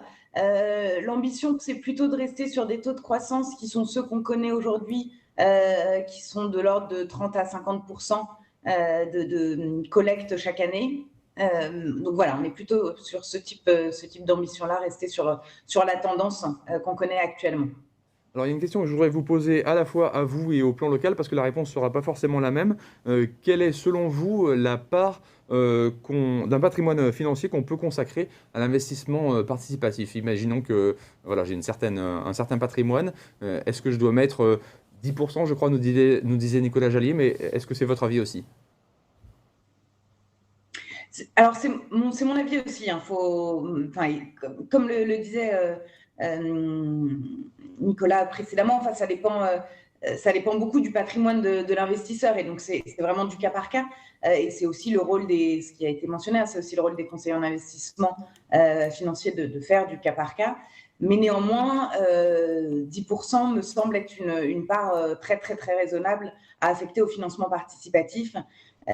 L'ambition, c'est plutôt de rester sur des taux de croissance qui sont ceux qu'on connaît aujourd'hui, qui sont de l'ordre de 30 à 50% de collecte chaque année. Donc voilà, on est plutôt sur ce type d'ambition-là, rester sur la tendance qu'on connaît actuellement. Alors, il y a une question que je voudrais vous poser à la fois à vous et au plan local, parce que la réponse ne sera pas forcément la même. Quelle est, selon vous, la part d'un patrimoine financier qu'on peut consacrer à l'investissement participatif? Imaginons que voilà, j'ai un certain patrimoine. Est-ce que je dois mettre 10%, je crois, nous disait Nicolas Jallier, mais est-ce que c'est votre avis aussi? Alors, c'est mon avis aussi. Comme le disait Nicolas précédemment, ça dépend ça dépend beaucoup du patrimoine de l'investisseur, et donc c'est vraiment du cas par cas. Et c'est aussi le rôle ce qui a été mentionné, hein, c'est aussi le rôle des conseillers en investissement financier de faire du cas par cas. Mais néanmoins, 10% me semble être une part très, très, très raisonnable à affecter au financement participatif,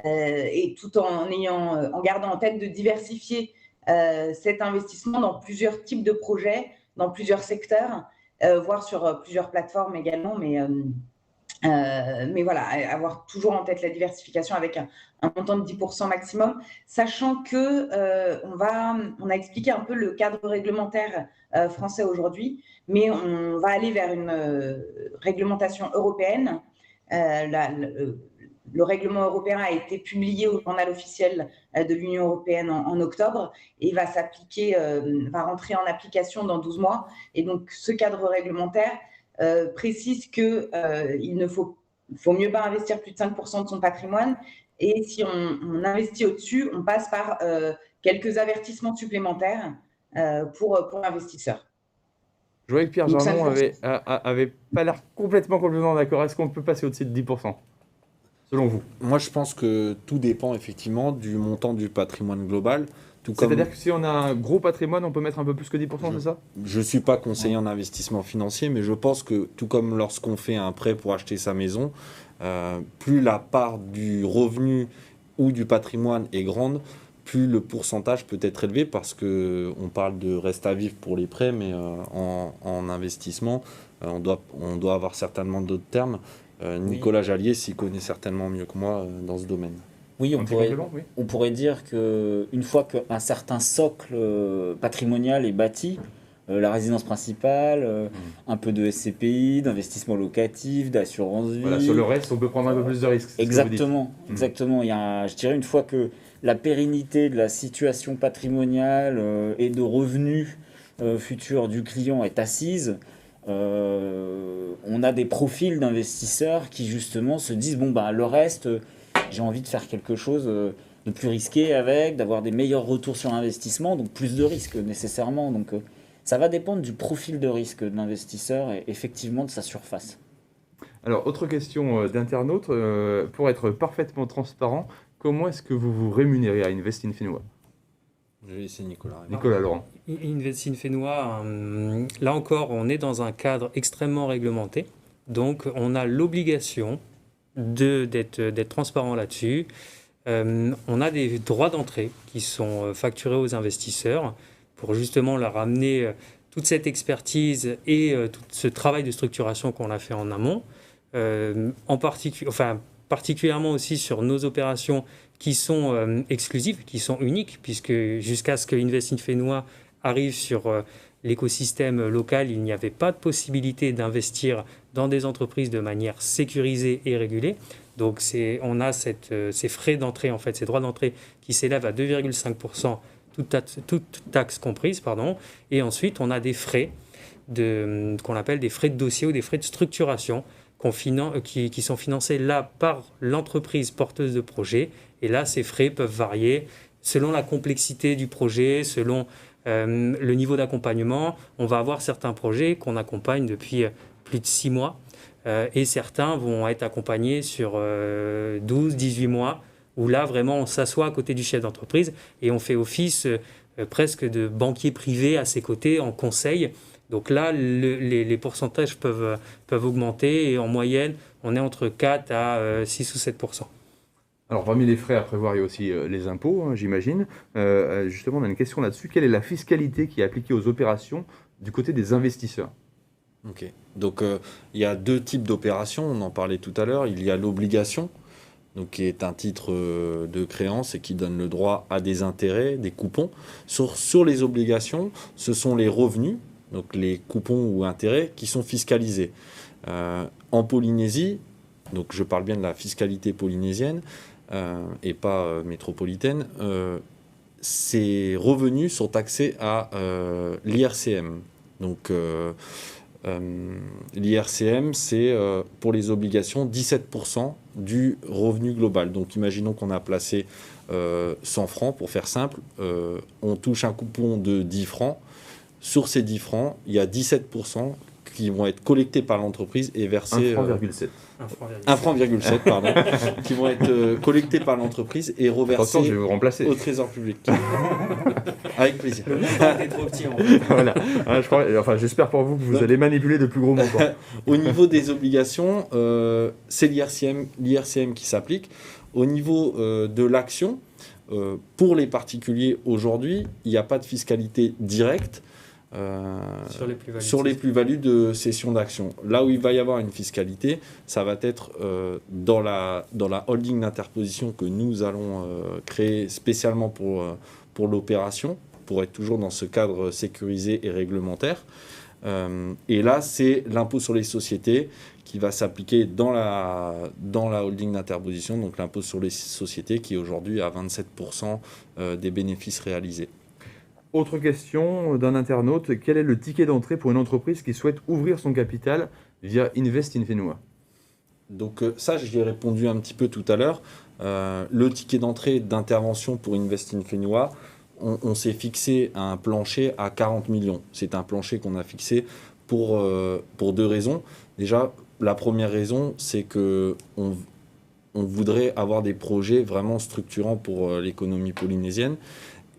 et tout en gardant en tête de diversifier cet investissement dans plusieurs types de projets, dans plusieurs secteurs, voire sur plusieurs plateformes également, mais voilà, avoir toujours en tête la diversification avec un montant de 10% maximum, sachant que on a expliqué un peu le cadre réglementaire français aujourd'hui, mais on va aller vers une réglementation européenne. Le règlement européen a été publié au journal officiel de l'Union européenne en octobre, et va rentrer en application dans 12 mois. Et donc, ce cadre réglementaire précise qu'il faut mieux pas investir plus de 5% de son patrimoine, et si on investit au-dessus, on passe par quelques avertissements supplémentaires pour l'investisseur. Je voyais que Pierre Jarmon avait pas l'air complètement d'accord. Est-ce qu'on peut passer au-dessus de 10%, selon vous? Moi, je pense que tout dépend effectivement du montant du patrimoine global. C'est-à-dire que si on a un gros patrimoine, on peut mettre un peu plus que 10%, c'est ça? Je ne suis pas conseiller en investissement financier, mais je pense que tout comme lorsqu'on fait un prêt pour acheter sa maison, plus la part du revenu ou du patrimoine est grande, plus le pourcentage peut être élevé, parce qu'on parle de reste à vivre pour les prêts, mais en investissement, on doit avoir certainement d'autres termes. Nicolas Jallier s'y connaît certainement mieux que moi dans ce domaine. Oui, on pourrait dire qu'une fois qu'un certain socle patrimonial est bâti, la résidence principale, un peu de SCPI, d'investissement locatif, d'assurance vie. Voilà, sur le reste, on peut prendre un peu plus de risques. Exactement. Je dirais, une fois que la pérennité de la situation patrimoniale et de revenus futurs du client est assise, on a des profils d'investisseurs qui justement se disent le reste, j'ai envie de faire quelque chose de plus risqué d'avoir des meilleurs retours sur investissement, donc plus de risques nécessairement. Donc ça va dépendre du profil de risque de l'investisseur et effectivement de sa surface. Alors, autre question d'internaute, pour être parfaitement transparent, comment est-ce que vous vous rémunérez à Invest in Fenua? Je vais laisser Nicolas. Nicolas Laurent. Invest in Fenua, là encore, on est dans un cadre extrêmement réglementé. Donc, on a l'obligation d'être transparent là-dessus. On a des droits d'entrée qui sont facturés aux investisseurs pour justement leur amener toute cette expertise et tout ce travail de structuration qu'on a fait en amont. Particulièrement aussi sur nos opérations qui sont exclusives, qui sont uniques, puisque jusqu'à ce que Invest in Fenua arrive sur l'écosystème local, il n'y avait pas de possibilité d'investir dans des entreprises de manière sécurisée et régulée. Donc on a ces frais d'entrée, en fait, ces droits d'entrée qui s'élèvent à 2,5%, toute taxe comprise, et ensuite on a des frais qu'on appelle des frais de dossier ou des frais de structuration qui sont financés là par l'entreprise porteuse de projet. Et là, ces frais peuvent varier selon la complexité du projet, selon le niveau d'accompagnement. On va avoir certains projets qu'on accompagne depuis plus de 6 mois et certains vont être accompagnés sur 12, 18 mois, où là, vraiment, on s'assoit à côté du chef d'entreprise et on fait office presque de banquier privé à ses côtés en conseil. Donc là, les pourcentages peuvent augmenter et en moyenne, on est entre 4 à 6 ou 7%. Alors, parmi les frais à prévoir, il y a aussi les impôts, j'imagine. Justement, on a une question là-dessus. Quelle est la fiscalité qui est appliquée aux opérations du côté des investisseurs? Ok. Donc, il y a 2 types d'opérations. On en parlait tout à l'heure. Il y a l'obligation, donc qui est un titre de créance et qui donne le droit à des intérêts, des coupons. Sur les obligations, ce sont les revenus, donc les coupons ou intérêts, qui sont fiscalisés. En Polynésie, donc je parle bien de la fiscalité polynésienne et pas métropolitaine, ces revenus sont taxés à l'IRCM. Donc l'IRCM, c'est pour les obligations 17% du revenu global. Donc imaginons qu'on a placé 100 francs, pour faire simple, on touche un coupon de 10 francs. Sur ces 10 francs, il y a 17% qui vont être collectés par l'entreprise et versés... 1,7 franc, pardon. Qui vont être collectés par l'entreprise et Attention, reversés je vais vous remplacer. au trésor public. Avec plaisir. T'es trop petit, en fait. Voilà. J'espère pour vous que vous allez manipuler de plus gros montants. Au niveau des obligations, c'est l'IRCM qui s'applique. Au niveau de l'action, pour les particuliers aujourd'hui, il n'y a pas de fiscalité directe sur les plus-values de cession d'actions. Là où il va y avoir une fiscalité, ça va être dans la holding d'interposition que nous allons créer spécialement pour l'opération, pour être toujours dans ce cadre sécurisé et réglementaire. Et là, c'est l'impôt sur les sociétés qui va s'appliquer dans la holding d'interposition, donc l'impôt sur les sociétés qui est aujourd'hui à 27% des bénéfices réalisés. Autre question d'un internaute, quel est le ticket d'entrée pour une entreprise qui souhaite ouvrir son capital via Invest in Fenua? Donc ça, j'y ai répondu un petit peu tout à l'heure. Le ticket d'entrée d'intervention pour Invest in Fenua, on s'est fixé un plancher à 40 millions. C'est un plancher qu'on a fixé pour deux raisons. Déjà, la première raison, c'est qu'on voudrait avoir des projets vraiment structurants pour l'économie polynésienne.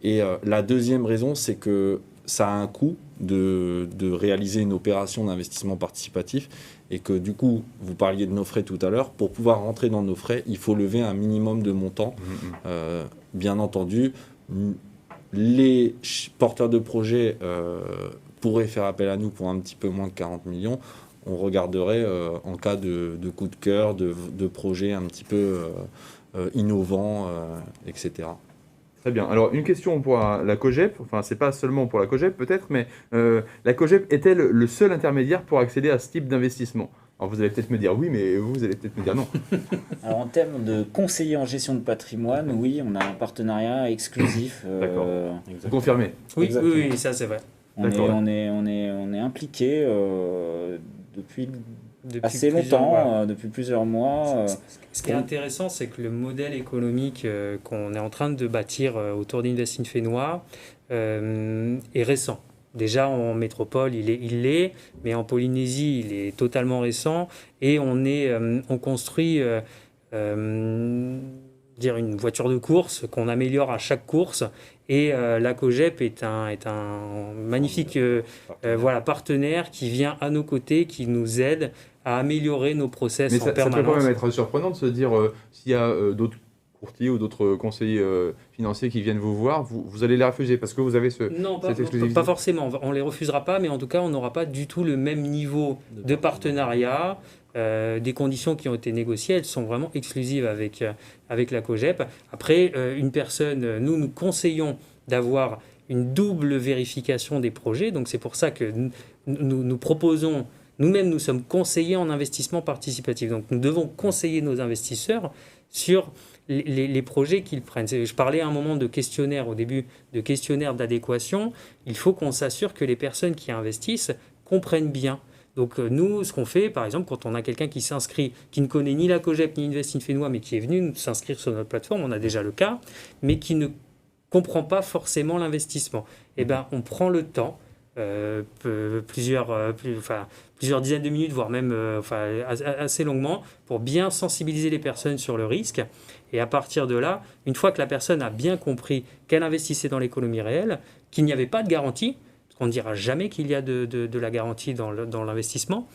Et la deuxième raison, c'est que ça a un coût de réaliser une opération d'investissement participatif et que du coup, vous parliez de nos frais tout à l'heure, pour pouvoir rentrer dans nos frais, il faut lever un minimum de montant. Bien entendu, les porteurs de projets pourraient faire appel à nous pour un petit peu moins de 40 millions. On regarderait en cas de coup de cœur, de projets un petit peu innovants, etc. Très bien. Alors, une question pour la COGEP. Enfin, c'est pas seulement pour la COGEP peut-être, mais la COGEP est-elle le seul intermédiaire pour accéder à ce type d'investissement? Alors, vous allez peut-être me dire oui, mais vous allez peut-être me dire non. Alors, en termes de conseiller en gestion de patrimoine, oui, on a un partenariat exclusif. D'accord. Vous confirmez? Oui, ça c'est vrai. On est impliqué depuis assez longtemps, depuis plusieurs mois. Ce qui est intéressant, c'est que le modèle économique qu'on est en train de bâtir autour d'Invest in Fenua est récent. Déjà en métropole, il l'est, mais en Polynésie, il est totalement récent. Et on construit une voiture de course qu'on améliore à chaque course. Et la COGEP est un magnifique partenaire qui vient à nos côtés, qui nous aide à améliorer nos process en permanence. Ça peut quand même être surprenant de se dire s'il y a d'autres courtiers ou d'autres conseillers financiers qui viennent vous voir, vous allez les refuser parce que vous avez cette exclusivité. Pas forcément, on ne les refusera pas, mais en tout cas, on n'aura pas du tout le même niveau de partenariat. Des conditions qui ont été négociées, elles sont vraiment exclusives avec la COGEP. Après, une personne, nous conseillons d'avoir une double vérification des projets. Donc c'est pour ça que nous proposons, nous-mêmes nous sommes conseillers en investissement participatif. Donc nous devons conseiller nos investisseurs sur les projets qu'ils prennent. Je parlais à un moment de questionnaire au début, de questionnaire d'adéquation. Il faut qu'on s'assure que les personnes qui investissent comprennent bien. Donc nous, ce qu'on fait, par exemple, quand on a quelqu'un qui s'inscrit, qui ne connaît ni la COGEP ni Invest in Fenua, mais qui est venu s'inscrire sur notre plateforme, on a déjà le cas, mais qui ne comprend pas forcément l'investissement. Eh bien, on prend le temps, plusieurs dizaines de minutes, voire même assez longuement, pour bien sensibiliser les personnes sur le risque. Et à partir de là, une fois que la personne a bien compris qu'elle investissait dans l'économie réelle, qu'il n'y avait pas de garantie, on ne dira jamais qu'il y a de la garantie dans l'investissement,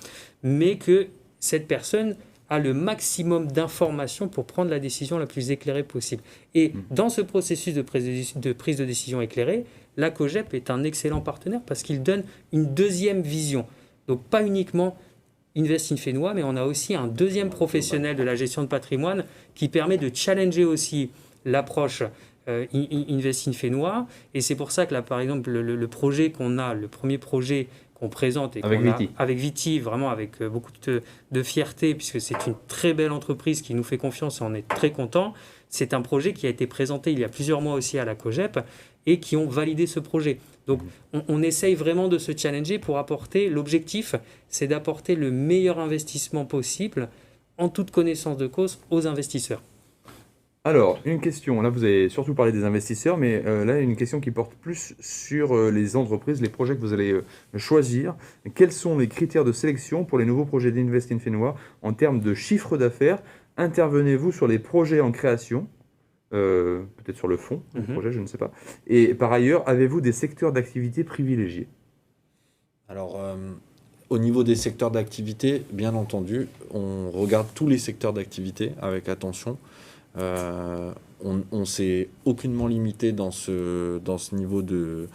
mais que cette personne a le maximum d'informations pour prendre la décision la plus éclairée possible. Et dans ce processus de prise de décision éclairée, la COGEP est un excellent partenaire parce qu'il donne une deuxième vision. Donc pas uniquement Invest in Fenua, mais on a aussi un deuxième professionnel de la gestion de patrimoine qui permet de challenger aussi l'approche Invest in Fenua. Et c'est pour ça que là, par exemple, le projet qu'on a, le premier projet qu'on présente avec Viti, vraiment avec beaucoup de fierté, puisque c'est une très belle entreprise qui nous fait confiance et on est très content. C'est un projet qui a été présenté il y a plusieurs mois aussi à la COGEP et qui ont validé ce projet. Donc on essaye vraiment de se challenger pour apporter, l'objectif c'est d'apporter le meilleur investissement possible en toute connaissance de cause aux investisseurs. Alors, une question. Là, vous avez surtout parlé des investisseurs, mais là, une question qui porte plus sur les entreprises, les projets que vous allez choisir. Quels sont les critères de sélection pour les nouveaux projets d'Invest in Fénois en termes de chiffre d'affaires? Intervenez-vous sur les projets en création, peut-être sur le fond du projet, je ne sais pas. Et par ailleurs, avez-vous des secteurs d'activité privilégiés? Alors, au niveau des secteurs d'activité, bien entendu, on regarde tous les secteurs d'activité avec attention. On s'est aucunement limité dans ce niveau de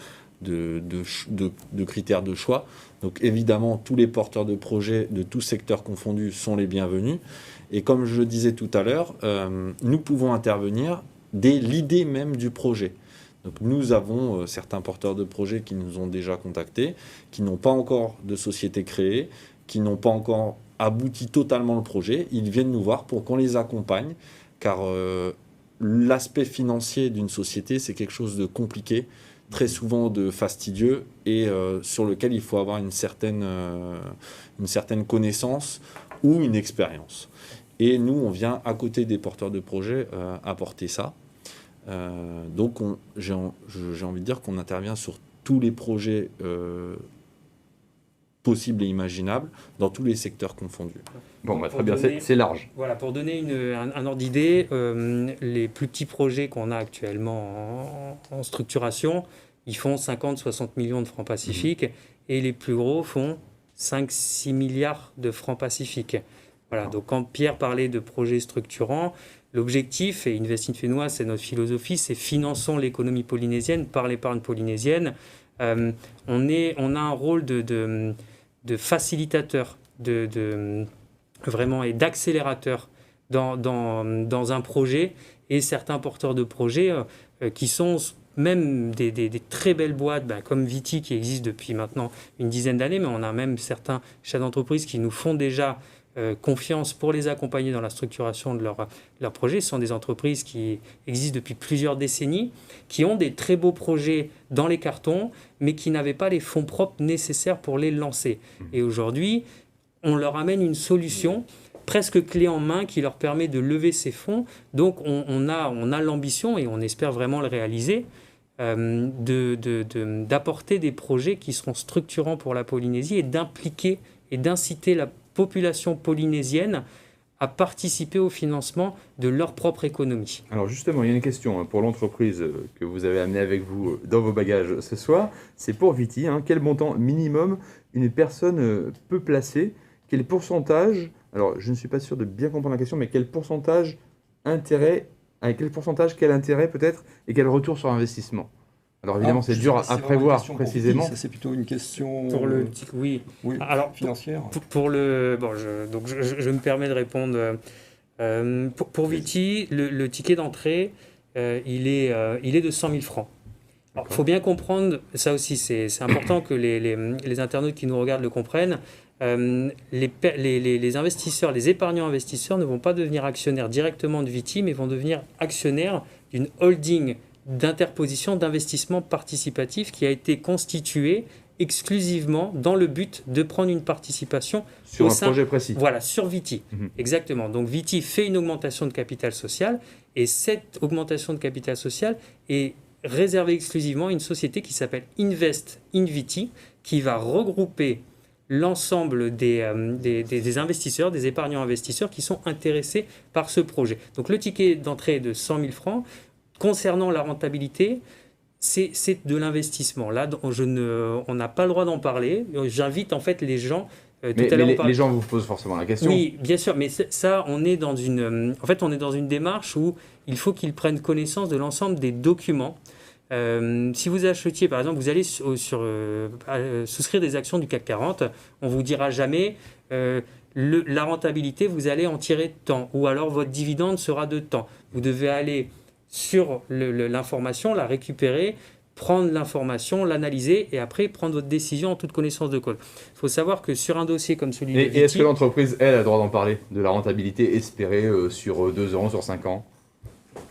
critères de choix. Donc évidemment, tous les porteurs de projets de tous secteurs confondus sont les bienvenus. Et comme je le disais tout à l'heure, nous pouvons intervenir dès l'idée même du projet. Donc nous avons certains porteurs de projets qui nous ont déjà contactés, qui n'ont pas encore de société créée, qui n'ont pas encore abouti totalement le projet. Ils viennent nous voir pour qu'on les accompagne, car l'aspect financier d'une société, c'est quelque chose de compliqué, très souvent de fastidieux, et sur lequel il faut avoir une certaine connaissance ou une expérience. Et nous, on vient à côté des porteurs de projets apporter ça. Donc j'ai envie de dire qu'on intervient sur tous les projets possibles et imaginables, dans tous les secteurs confondus. Bon, très bien, c'est large. Voilà, pour donner un ordre d'idée, les plus petits projets qu'on a actuellement en structuration, ils font 50-60 millions de francs pacifiques, et les plus gros font 5-6 milliards de francs pacifiques. Voilà, donc quand Pierre parlait de projets structurants, l'objectif, et Invest in Fénois, c'est notre philosophie, c'est finançons l'économie polynésienne par l'épargne polynésienne. On a un rôle de facilitateur, vraiment, et d'accélérateur dans un projet, et certains porteurs de projets qui sont même des très belles boîtes, comme Viti, qui existe depuis maintenant une dizaine d'années, mais on a même certains chefs d'entreprise qui nous font déjà confiance pour les accompagner dans la structuration de leur projet. Ce sont des entreprises qui existent depuis plusieurs décennies, qui ont des très beaux projets dans les cartons, mais qui n'avaient pas les fonds propres nécessaires pour les lancer. Et aujourd'hui, on leur amène une solution presque clé en main qui leur permet de lever ces fonds. Donc on a l'ambition, et on espère vraiment le réaliser, d'apporter des projets qui seront structurants pour la Polynésie, et d'impliquer et d'inciter la population polynésienne à participer au financement de leur propre économie. Alors justement, il y a une question pour l'entreprise que vous avez amenée avec vous dans vos bagages ce soir. C'est pour Viti. Quel montant minimum une personne peut placer? Quel pourcentage, alors je ne suis pas sûr de bien comprendre la question, mais quel pourcentage intérêt, avec quel pourcentage, quel intérêt peut-être, et quel retour sur investissement? Alors évidemment, c'est dur à prévoir précisément. Ça, c'est plutôt une question oui. Alors, financière. Je me permets de répondre. Pour Viti, le ticket d'entrée, il est de 100 000 francs. Il faut bien comprendre, ça aussi, c'est important que les internautes qui nous regardent le comprennent. Les investisseurs, les épargnants investisseurs ne vont pas devenir actionnaires directement de Viti, mais vont devenir actionnaires d'une holding d'interposition d'investissement participatif qui a été constituée exclusivement dans le but de prendre une participation sur un projet précis. Voilà, sur Viti. Exactement. Donc Viti fait une augmentation de capital social, et cette augmentation de capital social est réservée exclusivement à une société qui s'appelle Invest in Viti, qui va regrouper l'ensemble des investisseurs, des épargnants investisseurs qui sont intéressés par ce projet. Donc le ticket d'entrée est de 100 000 francs. Concernant la rentabilité, c'est de l'investissement. Là, on n'a pas le droit d'en parler. J'invite en fait les gens. Les gens vous posent forcément la question. Oui, bien sûr, mais ça, on est dans une démarche où il faut qu'ils prennent connaissance de l'ensemble des documents. Si vous achetiez, par exemple, vous allez souscrire des actions du CAC 40, on vous dira jamais la rentabilité, vous allez en tirer tant, ou alors votre dividende sera de tant. Vous devez aller sur l'information, la récupérer, prendre l'information, l'analyser, et après prendre votre décision en toute connaissance de cause. Il faut savoir que sur un dossier comme celui de Viti... Et est-ce que l'entreprise, elle, a le droit d'en parler, de la rentabilité espérée sur 2 ans, sur 5 ans?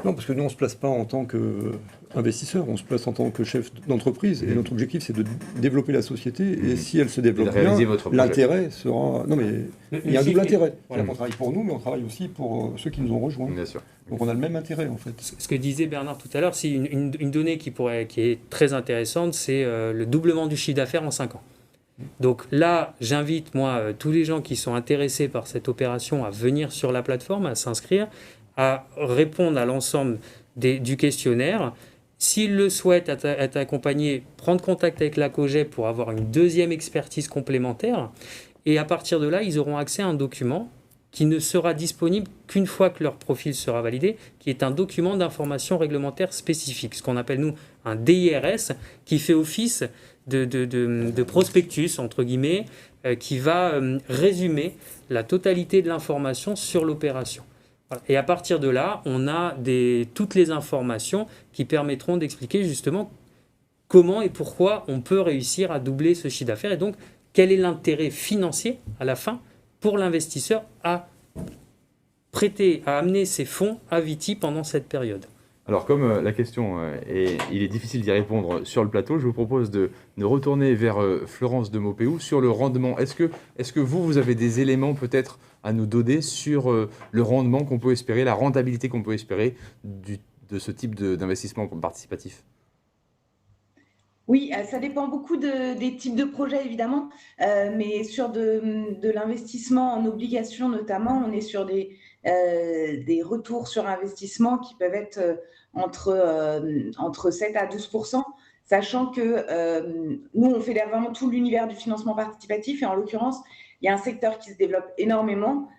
Non, parce que nous, on ne se place pas en tant que investisseur, on se place en tant que chef d'entreprise et notre objectif c'est de développer la société et si elle se développe de réaliser bien, votre projet. l'intérêt sera... Non mais il y a un double intérêt. Voilà. On travaille pour nous mais on travaille aussi pour ceux qui nous ont rejoints. Bien sûr. Donc on a le même intérêt en fait. Ce que disait Bernard tout à l'heure, c'est une donnée qui est très intéressante, c'est le doublement du chiffre d'affaires en 5 ans. Donc là, j'invite tous les gens qui sont intéressés par cette opération à venir sur la plateforme, à s'inscrire, à répondre à l'ensemble du questionnaire. S'ils le souhaitent être accompagnés, prendre contact avec la COGEP pour avoir une deuxième expertise complémentaire. Et à partir de là, ils auront accès à un document qui ne sera disponible qu'une fois que leur profil sera validé, qui est un document d'information réglementaire spécifique, ce qu'on appelle nous un DIRS, qui fait office de prospectus, entre guillemets, qui va résumer la totalité de l'information sur l'opération. Voilà. Et à partir de là, on a toutes les informations qui permettront d'expliquer justement comment et pourquoi on peut réussir à doubler ce chiffre d'affaires et donc quel est l'intérêt financier à la fin pour l'investisseur à prêter, à amener ses fonds à Viti pendant cette période. Alors, comme la question, il est difficile d'y répondre sur le plateau, je vous propose de retourner vers Florence de Maupeou sur le rendement. Est-ce que vous avez des éléments peut-être à nous donner sur le rendement qu'on peut espérer, la rentabilité qu'on peut espérer de ce type d'investissement participatif ? Oui, ça dépend beaucoup des types de projets, évidemment, mais sur de l'investissement en obligations notamment, on est sur des retours sur investissement qui peuvent être entre 7 à 12%, sachant que nous, on fédère vraiment tout l'univers du financement participatif et en l'occurrence, il y a un secteur qui se développe énormément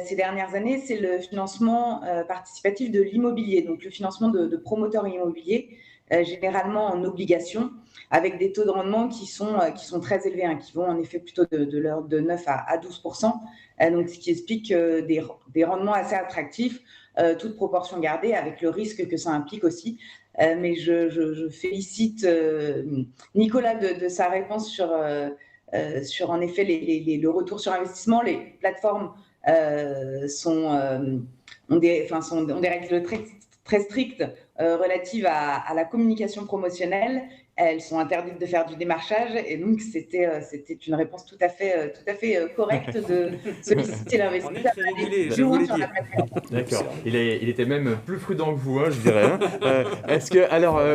ces dernières années, c'est le financement participatif de l'immobilier, donc le financement de promoteurs immobiliers, généralement en obligations, avec des taux de rendement qui sont très élevés, qui vont en effet plutôt de l'ordre de 9 à 12%, donc ce qui explique des rendements assez attractifs, toute proportion gardée, avec le risque que ça implique aussi. Mais je félicite Nicolas de sa réponse sur en effet le retour sur investissement. Les plateformes ont des règles très strictes relatives à la communication promotionnelle. Elles sont interdites de faire du démarchage et donc c'était une réponse tout à fait correcte de solliciter l'investisseur. D'accord. Il était même plus prudent que vous, je dirais.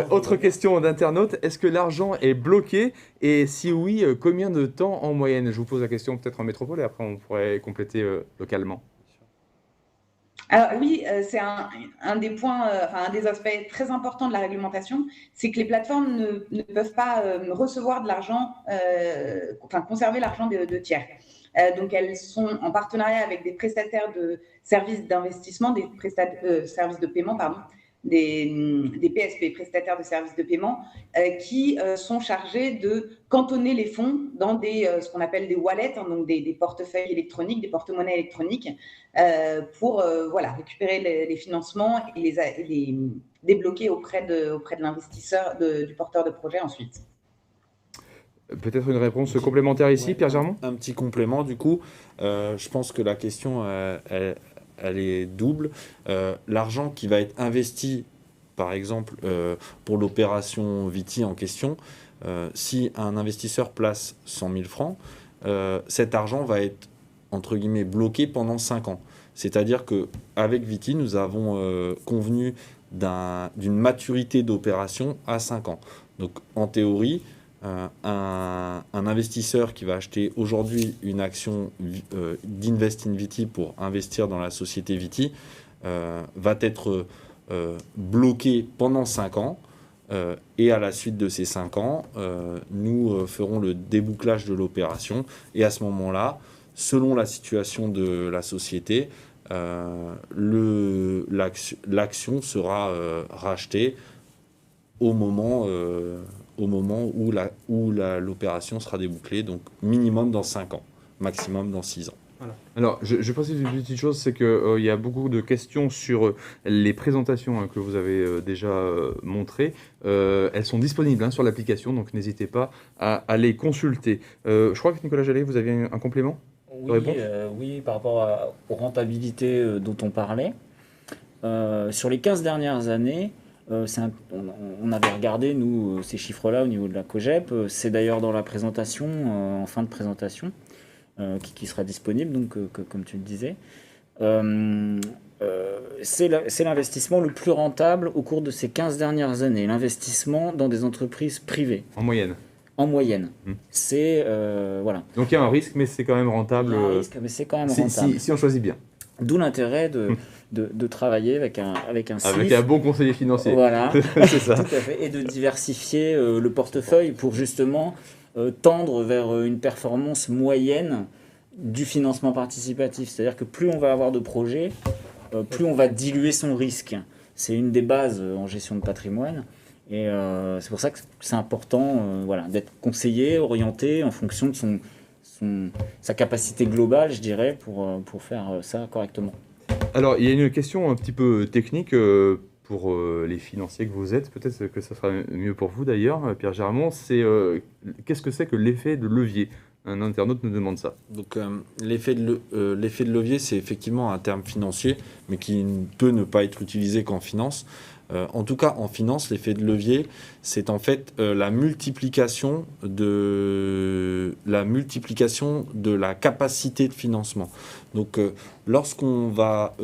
Autre question d'internaute, est-ce que l'argent est bloqué et si oui, combien de temps en moyenne ? Je vous pose la question peut-être en métropole et après on pourrait compléter localement. Alors oui, c'est un des points, un des aspects très importants de la réglementation, c'est que les plateformes ne peuvent pas recevoir de l'argent, conserver l'argent de tiers. Donc elles sont en partenariat avec des prestataires de services d'investissement, des services de paiement, pardon, des PSP, prestataires de services de paiement, qui sont chargés de cantonner les fonds dans ce qu'on appelle des wallets, donc des portefeuilles électroniques, des porte-monnaies électroniques, pour récupérer les financements et les débloquer auprès de l'investisseur, du porteur de projet ensuite. Peut-être une réponse complémentaire ici, Pierre Germont ? Un petit complément, du coup. Je pense que la question, elle est double. L'argent qui va être investi, par exemple, pour l'opération Viti en question, si un investisseur place 100 000 francs, cet argent va être, entre guillemets, bloqué pendant 5 ans. C'est-à-dire qu'avec Viti, nous avons convenu d'une maturité d'opération à 5 ans. Donc, en théorie, un investisseur qui va acheter aujourd'hui une action d'Invest in Viti pour investir dans la société Viti va être bloqué pendant 5 ans et à la suite de ces 5 ans, nous ferons le débouclage de l'opération et à ce moment-là, selon la situation de la société, l'action sera rachetée au moment où l'opération sera débouclée, donc minimum dans 5 ans, maximum dans 6 ans. Voilà. Alors, je précise une petite chose, c'est qu'il y a beaucoup de questions sur les présentations que vous avez déjà montrées. Elles sont disponibles sur l'application, donc n'hésitez pas à les consulter. Je crois que Nicolas Jallet, vous aviez un complément ? Oui, par rapport aux rentabilités dont on parlait. Sur les 15 dernières années, On avait regardé, nous, ces chiffres-là au niveau de la COGEP. C'est d'ailleurs dans la présentation, en fin de présentation, qui sera disponible, donc, comme tu le disais. C'est l'investissement le plus rentable au cours de ces 15 dernières années, l'investissement dans des entreprises privées. En moyenne. En moyenne. C'est, voilà. Donc il y a un risque, mais c'est quand même rentable. Il y a un risque, mais c'est quand même rentable. Si on choisit bien. D'où l'intérêt de travailler avec un CIF. Avec un bon conseiller financier. Voilà, c'est ça. Tout à fait. Et de diversifier le portefeuille pour justement tendre vers une performance moyenne du financement participatif. C'est-à-dire que plus on va avoir de projets, plus on va diluer son risque. C'est une des bases en gestion de patrimoine. Et c'est pour ça que c'est important d'être conseillé, orienté en fonction de sa capacité globale, je dirais, pour faire ça correctement. Alors, il y a une question un petit peu technique pour les financiers que vous êtes. Peut-être que ça sera mieux pour vous d'ailleurs, Pierre Germont. C'est qu'est-ce que c'est que l'effet de levier ? Un internaute nous demande ça. Donc l'effet de levier, c'est effectivement un terme financier, mais qui peut ne pas être utilisé qu'en finance. En tout cas, en finance, l'effet de levier, c'est en fait la multiplication de la capacité de financement. Donc, lorsqu'on va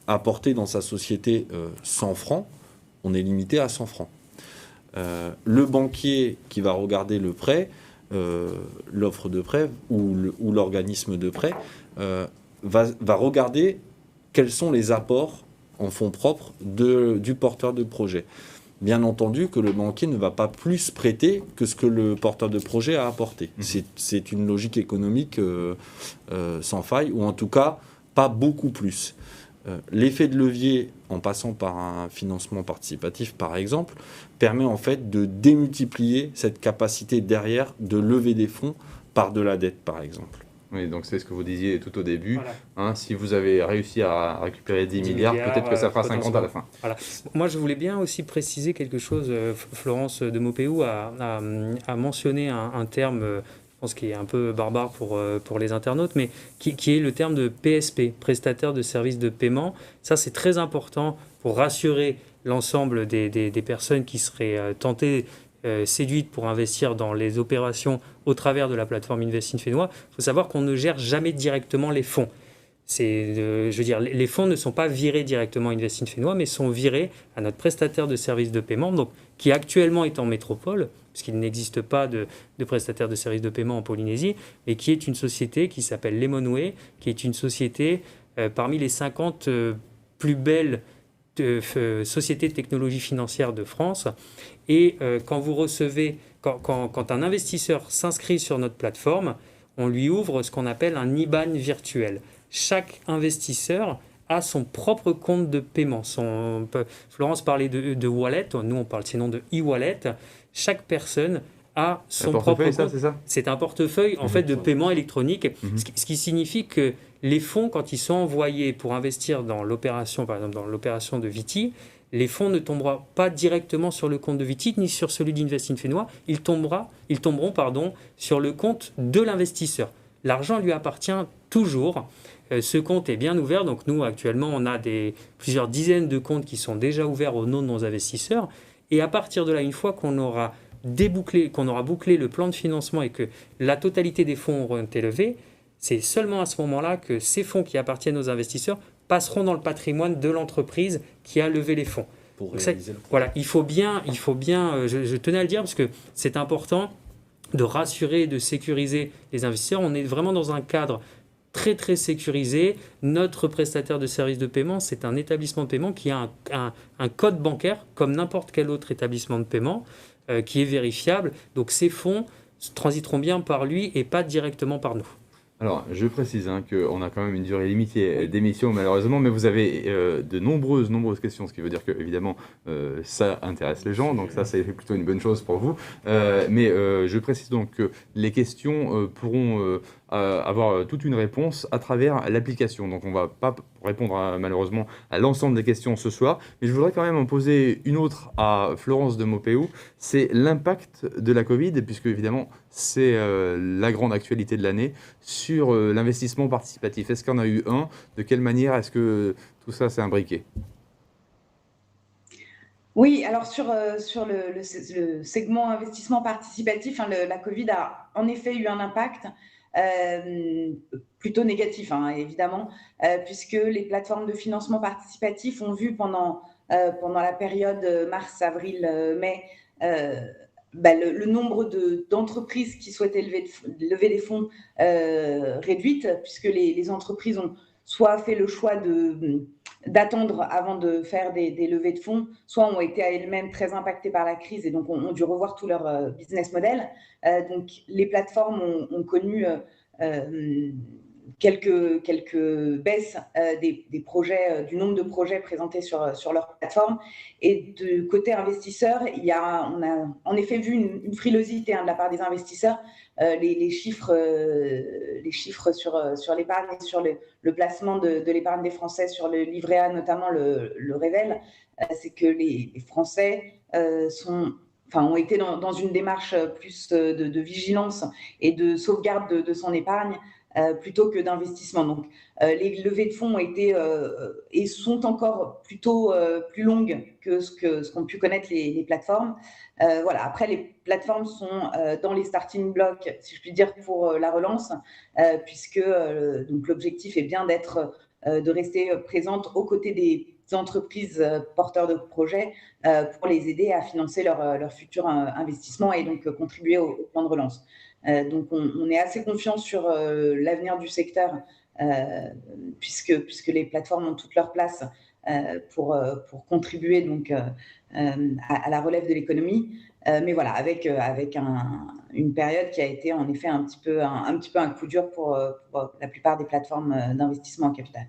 apporter dans sa société 100 francs, on est limité à 100 francs. Le banquier qui va regarder le prêt, l'offre de prêt ou l'organisme de prêt, va regarder quels sont les apports en fonds propres du porteur de projet. Bien entendu que le banquier ne va pas plus prêter que ce que le porteur de projet a apporté. C'est une logique économique sans faille, ou en tout cas pas beaucoup plus. L'effet de levier, en passant par un financement participatif par exemple, permet en fait de démultiplier cette capacité derrière de lever des fonds par de la dette par exemple. Oui, donc c'est ce que vous disiez tout au début. Voilà. Si vous avez réussi à récupérer 10 milliards, peut-être que ça fera 50 à la fin. Voilà. Moi, je voulais bien aussi préciser quelque chose. Florence de Maupeou a mentionné un terme, je pense, qui est un peu barbare pour les internautes, mais qui est le terme de PSP, prestataire de services de paiement. Ça, c'est très important pour rassurer l'ensemble des personnes qui seraient tentées, séduites pour investir dans les opérations au travers de la plateforme Invest in Fénois. Il faut savoir qu'on ne gère jamais directement les fonds. Je veux dire, les fonds ne sont pas virés directement à Invest in Fénois, mais sont virés à notre prestataire de services de paiement, donc, qui actuellement est en métropole, puisqu'il n'existe pas de prestataire de services de paiement en Polynésie, mais qui est une société qui s'appelle Lemonway, qui est une société parmi les 50 plus belles sociétés de technologie financière de France. Et quand vous recevez, quand un investisseur s'inscrit sur notre plateforme, on lui ouvre ce qu'on appelle un IBAN virtuel. Chaque investisseur a son propre compte de paiement. Florence parlait de wallet, nous on parle sinon de e-wallet. Chaque personne a son propre compte. C'est un portefeuille en fait de paiement électronique, ce qui signifie que les fonds, quand ils sont envoyés pour investir dans l'opération, par exemple dans l'opération de Viti, les fonds ne tomberont pas directement sur le compte de Viti ni sur celui d'Invest in Fénois, ils tomberont sur le compte de l'investisseur. L'argent lui appartient toujours. Ce compte est bien ouvert, donc nous actuellement on a plusieurs dizaines de comptes qui sont déjà ouverts au nom de nos investisseurs, et à partir de là, une fois qu'on aura bouclé le plan de financement et que la totalité des fonds auront été levés, c'est seulement à ce moment-là que ces fonds qui appartiennent aux investisseurs passeront dans le patrimoine de l'entreprise qui a levé les fonds. Pour réaliser le voilà, il faut bien, je tenais à le dire parce que c'est important de rassurer et de sécuriser les investisseurs. On est vraiment dans un cadre très très sécurisé. Notre prestataire de services de paiement, c'est un établissement de paiement qui a un code bancaire comme n'importe quel autre établissement de paiement qui est vérifiable. Donc ces fonds transiteront bien par lui et pas directement par nous. Alors, je précise qu'on a quand même une durée limitée d'émission, malheureusement, mais vous avez de nombreuses questions, ce qui veut dire que, évidemment, ça intéresse les gens, donc ça, c'est plutôt une bonne chose pour vous. Mais je précise donc que les questions pourront avoir toute une réponse à travers l'application. Donc, on ne va pas répondre malheureusement à l'ensemble des questions ce soir, mais je voudrais quand même en poser une autre à Florence de Maupeou. C'est l'impact de la Covid, puisque, évidemment, c'est la grande actualité de l'année, sur l'investissement participatif. Est-ce qu'il y en a eu un ? De quelle manière est-ce que tout ça s'est imbriqué ? Oui, alors sur le segment investissement participatif, hein, la Covid a en effet eu un impact plutôt négatif, hein, évidemment, puisque les plateformes de financement participatif ont vu pendant la période mars, avril, mai, le nombre d'entreprises qui souhaitaient lever des fonds réduite, puisque les entreprises ont soit fait le choix d'attendre avant de faire des levées de fonds, soit ont été elles-mêmes très impactées par la crise et donc ont dû revoir tout leur business model. Donc les plateformes ont connu quelques baisses des projets, du nombre de projets présentés sur leur plateforme. Et de côté investisseur, on a en effet vu une frilosité de la part des investisseurs. Les chiffres sur l'épargne et sur le placement de l'épargne des Français sur le livret A notamment le révèlent. C'est que les Français ont été dans une démarche plus de vigilance et de sauvegarde de son épargne plutôt que d'investissement. Donc, les levées de fonds ont été et sont encore plutôt plus longues que ce qu'ont pu connaître les plateformes. Voilà. Après, les plateformes sont dans les starting blocks, si je puis dire, pour la relance, puisque donc l'objectif est bien de rester présente aux côtés des entreprises porteurs de projets pour les aider à financer leur futur investissement et donc contribuer au plan de relance. Donc, on est assez confiant sur l'avenir du secteur puisque les plateformes ont toute leur place pour contribuer donc, à la relève de l'économie. Mais voilà, avec une période qui a été en effet un petit peu un coup dur pour la plupart des plateformes d'investissement en capital.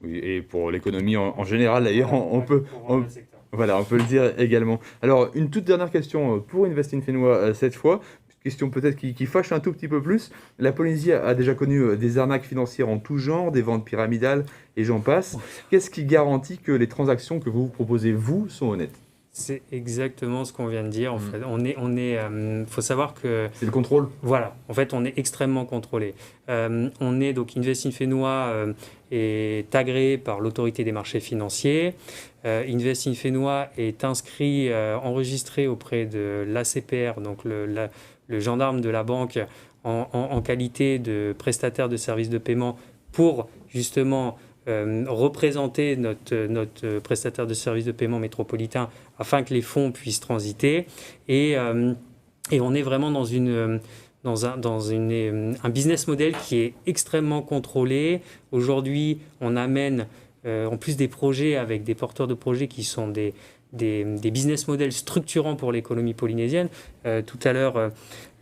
Oui, et pour l'économie en général, d'ailleurs, on peut le dire également. Alors, une toute dernière question pour Invest in Fénois cette fois. Question peut-être qui fâche un tout petit peu plus. La Polynésie a déjà connu des arnaques financières en tout genre, des ventes pyramidales et j'en passe. Qu'est-ce qui garantit que les transactions que vous proposez, vous, sont honnêtes ? C'est exactement ce qu'on vient de dire. En fait, faut savoir que c'est le contrôle. Voilà. En fait, on est extrêmement contrôlé. On est donc Invest in Fénois est agréé par l'autorité des marchés financiers. Invest in Fénois est inscrit, enregistré auprès de l'ACPR, donc le gendarme de la banque, en qualité de prestataire de services de paiement pour justement représenter notre prestataire de services de paiement métropolitain afin que les fonds puissent transiter. Et on est vraiment dans un business model qui est extrêmement contrôlé. Aujourd'hui, on amène en plus des projets avec des porteurs de projets qui sont des business models structurants pour l'économie polynésienne. Tout à l'heure,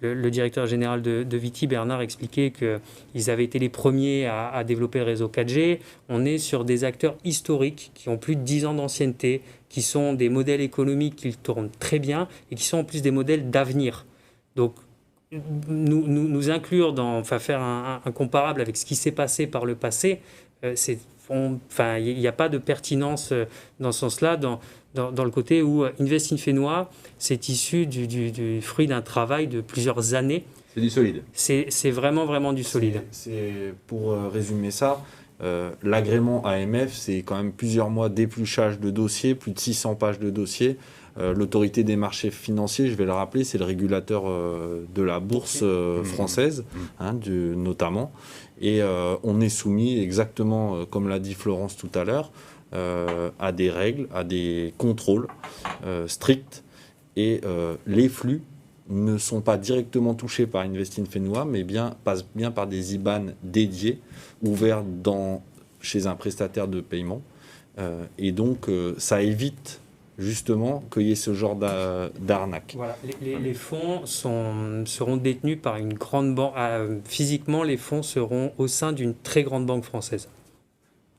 le directeur général de Viti, Bernard, expliquait qu'ils avaient été les premiers à développer le réseau 4G. On est sur des acteurs historiques qui ont plus de 10 ans d'ancienneté, qui sont des modèles économiques qui tournent très bien et qui sont en plus des modèles d'avenir. Donc, nous inclure faire un comparable avec ce qui s'est passé par le passé, il n'y a pas de pertinence dans ce sens-là, dans le côté où Invest in Fénois, c'est issu du fruit d'un travail de plusieurs années. C'est du solide. C'est vraiment, vraiment du solide. Pour résumer ça, l'agrément AMF, c'est quand même plusieurs mois d'épluchage de dossiers, plus de 600 pages de dossiers. L'autorité des marchés financiers, je vais le rappeler, c'est le régulateur de la bourse française, notamment. Et on est soumis, exactement comme l'a dit Florence tout à l'heure, à des règles, à des contrôles stricts. Et les flux ne sont pas directement touchés par Invest in Fénois, mais passent bien par des IBAN dédiés, ouverts chez un prestataire de paiement. Et donc, ça évite justement qu'il y ait ce genre d'arnaque. Voilà. Les fonds seront détenus par une grande banque. Physiquement, les fonds seront au sein d'une très grande banque française.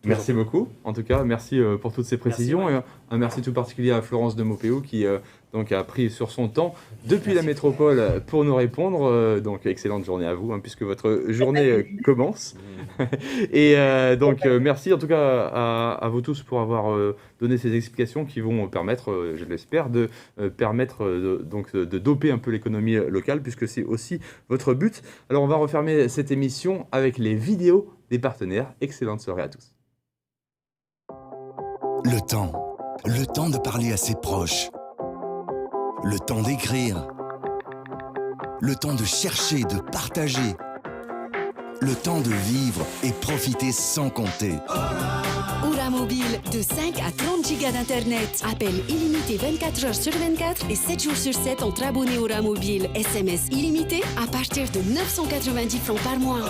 Merci beaucoup. En tout cas, merci pour toutes ces précisions. Merci, et un merci tout particulier à Florence de Maupeou qui donc a pris sur son temps depuis la métropole pour nous répondre. Donc, excellente journée à vous, puisque votre journée commence. Et donc, merci en tout cas à vous tous pour avoir donné ces explications qui vont permettre, je l'espère, de doper un peu l'économie locale, puisque c'est aussi votre but. Alors, on va refermer cette émission avec les vidéos des partenaires. Excellente soirée à tous. Le temps, Le temps de parler à ses proches. Le temps d'écrire. Le temps de chercher, de partager. Le temps de vivre et profiter sans compter. Aura Mobile, de 5 à 30 gigas d'internet. Appel illimité 24 heures sur 24 et 7 jours sur 7 entre abonnés Aura Mobile. SMS illimité à partir de 990 francs par mois.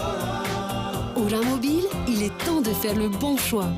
Aura Mobile, il est temps de faire le bon choix.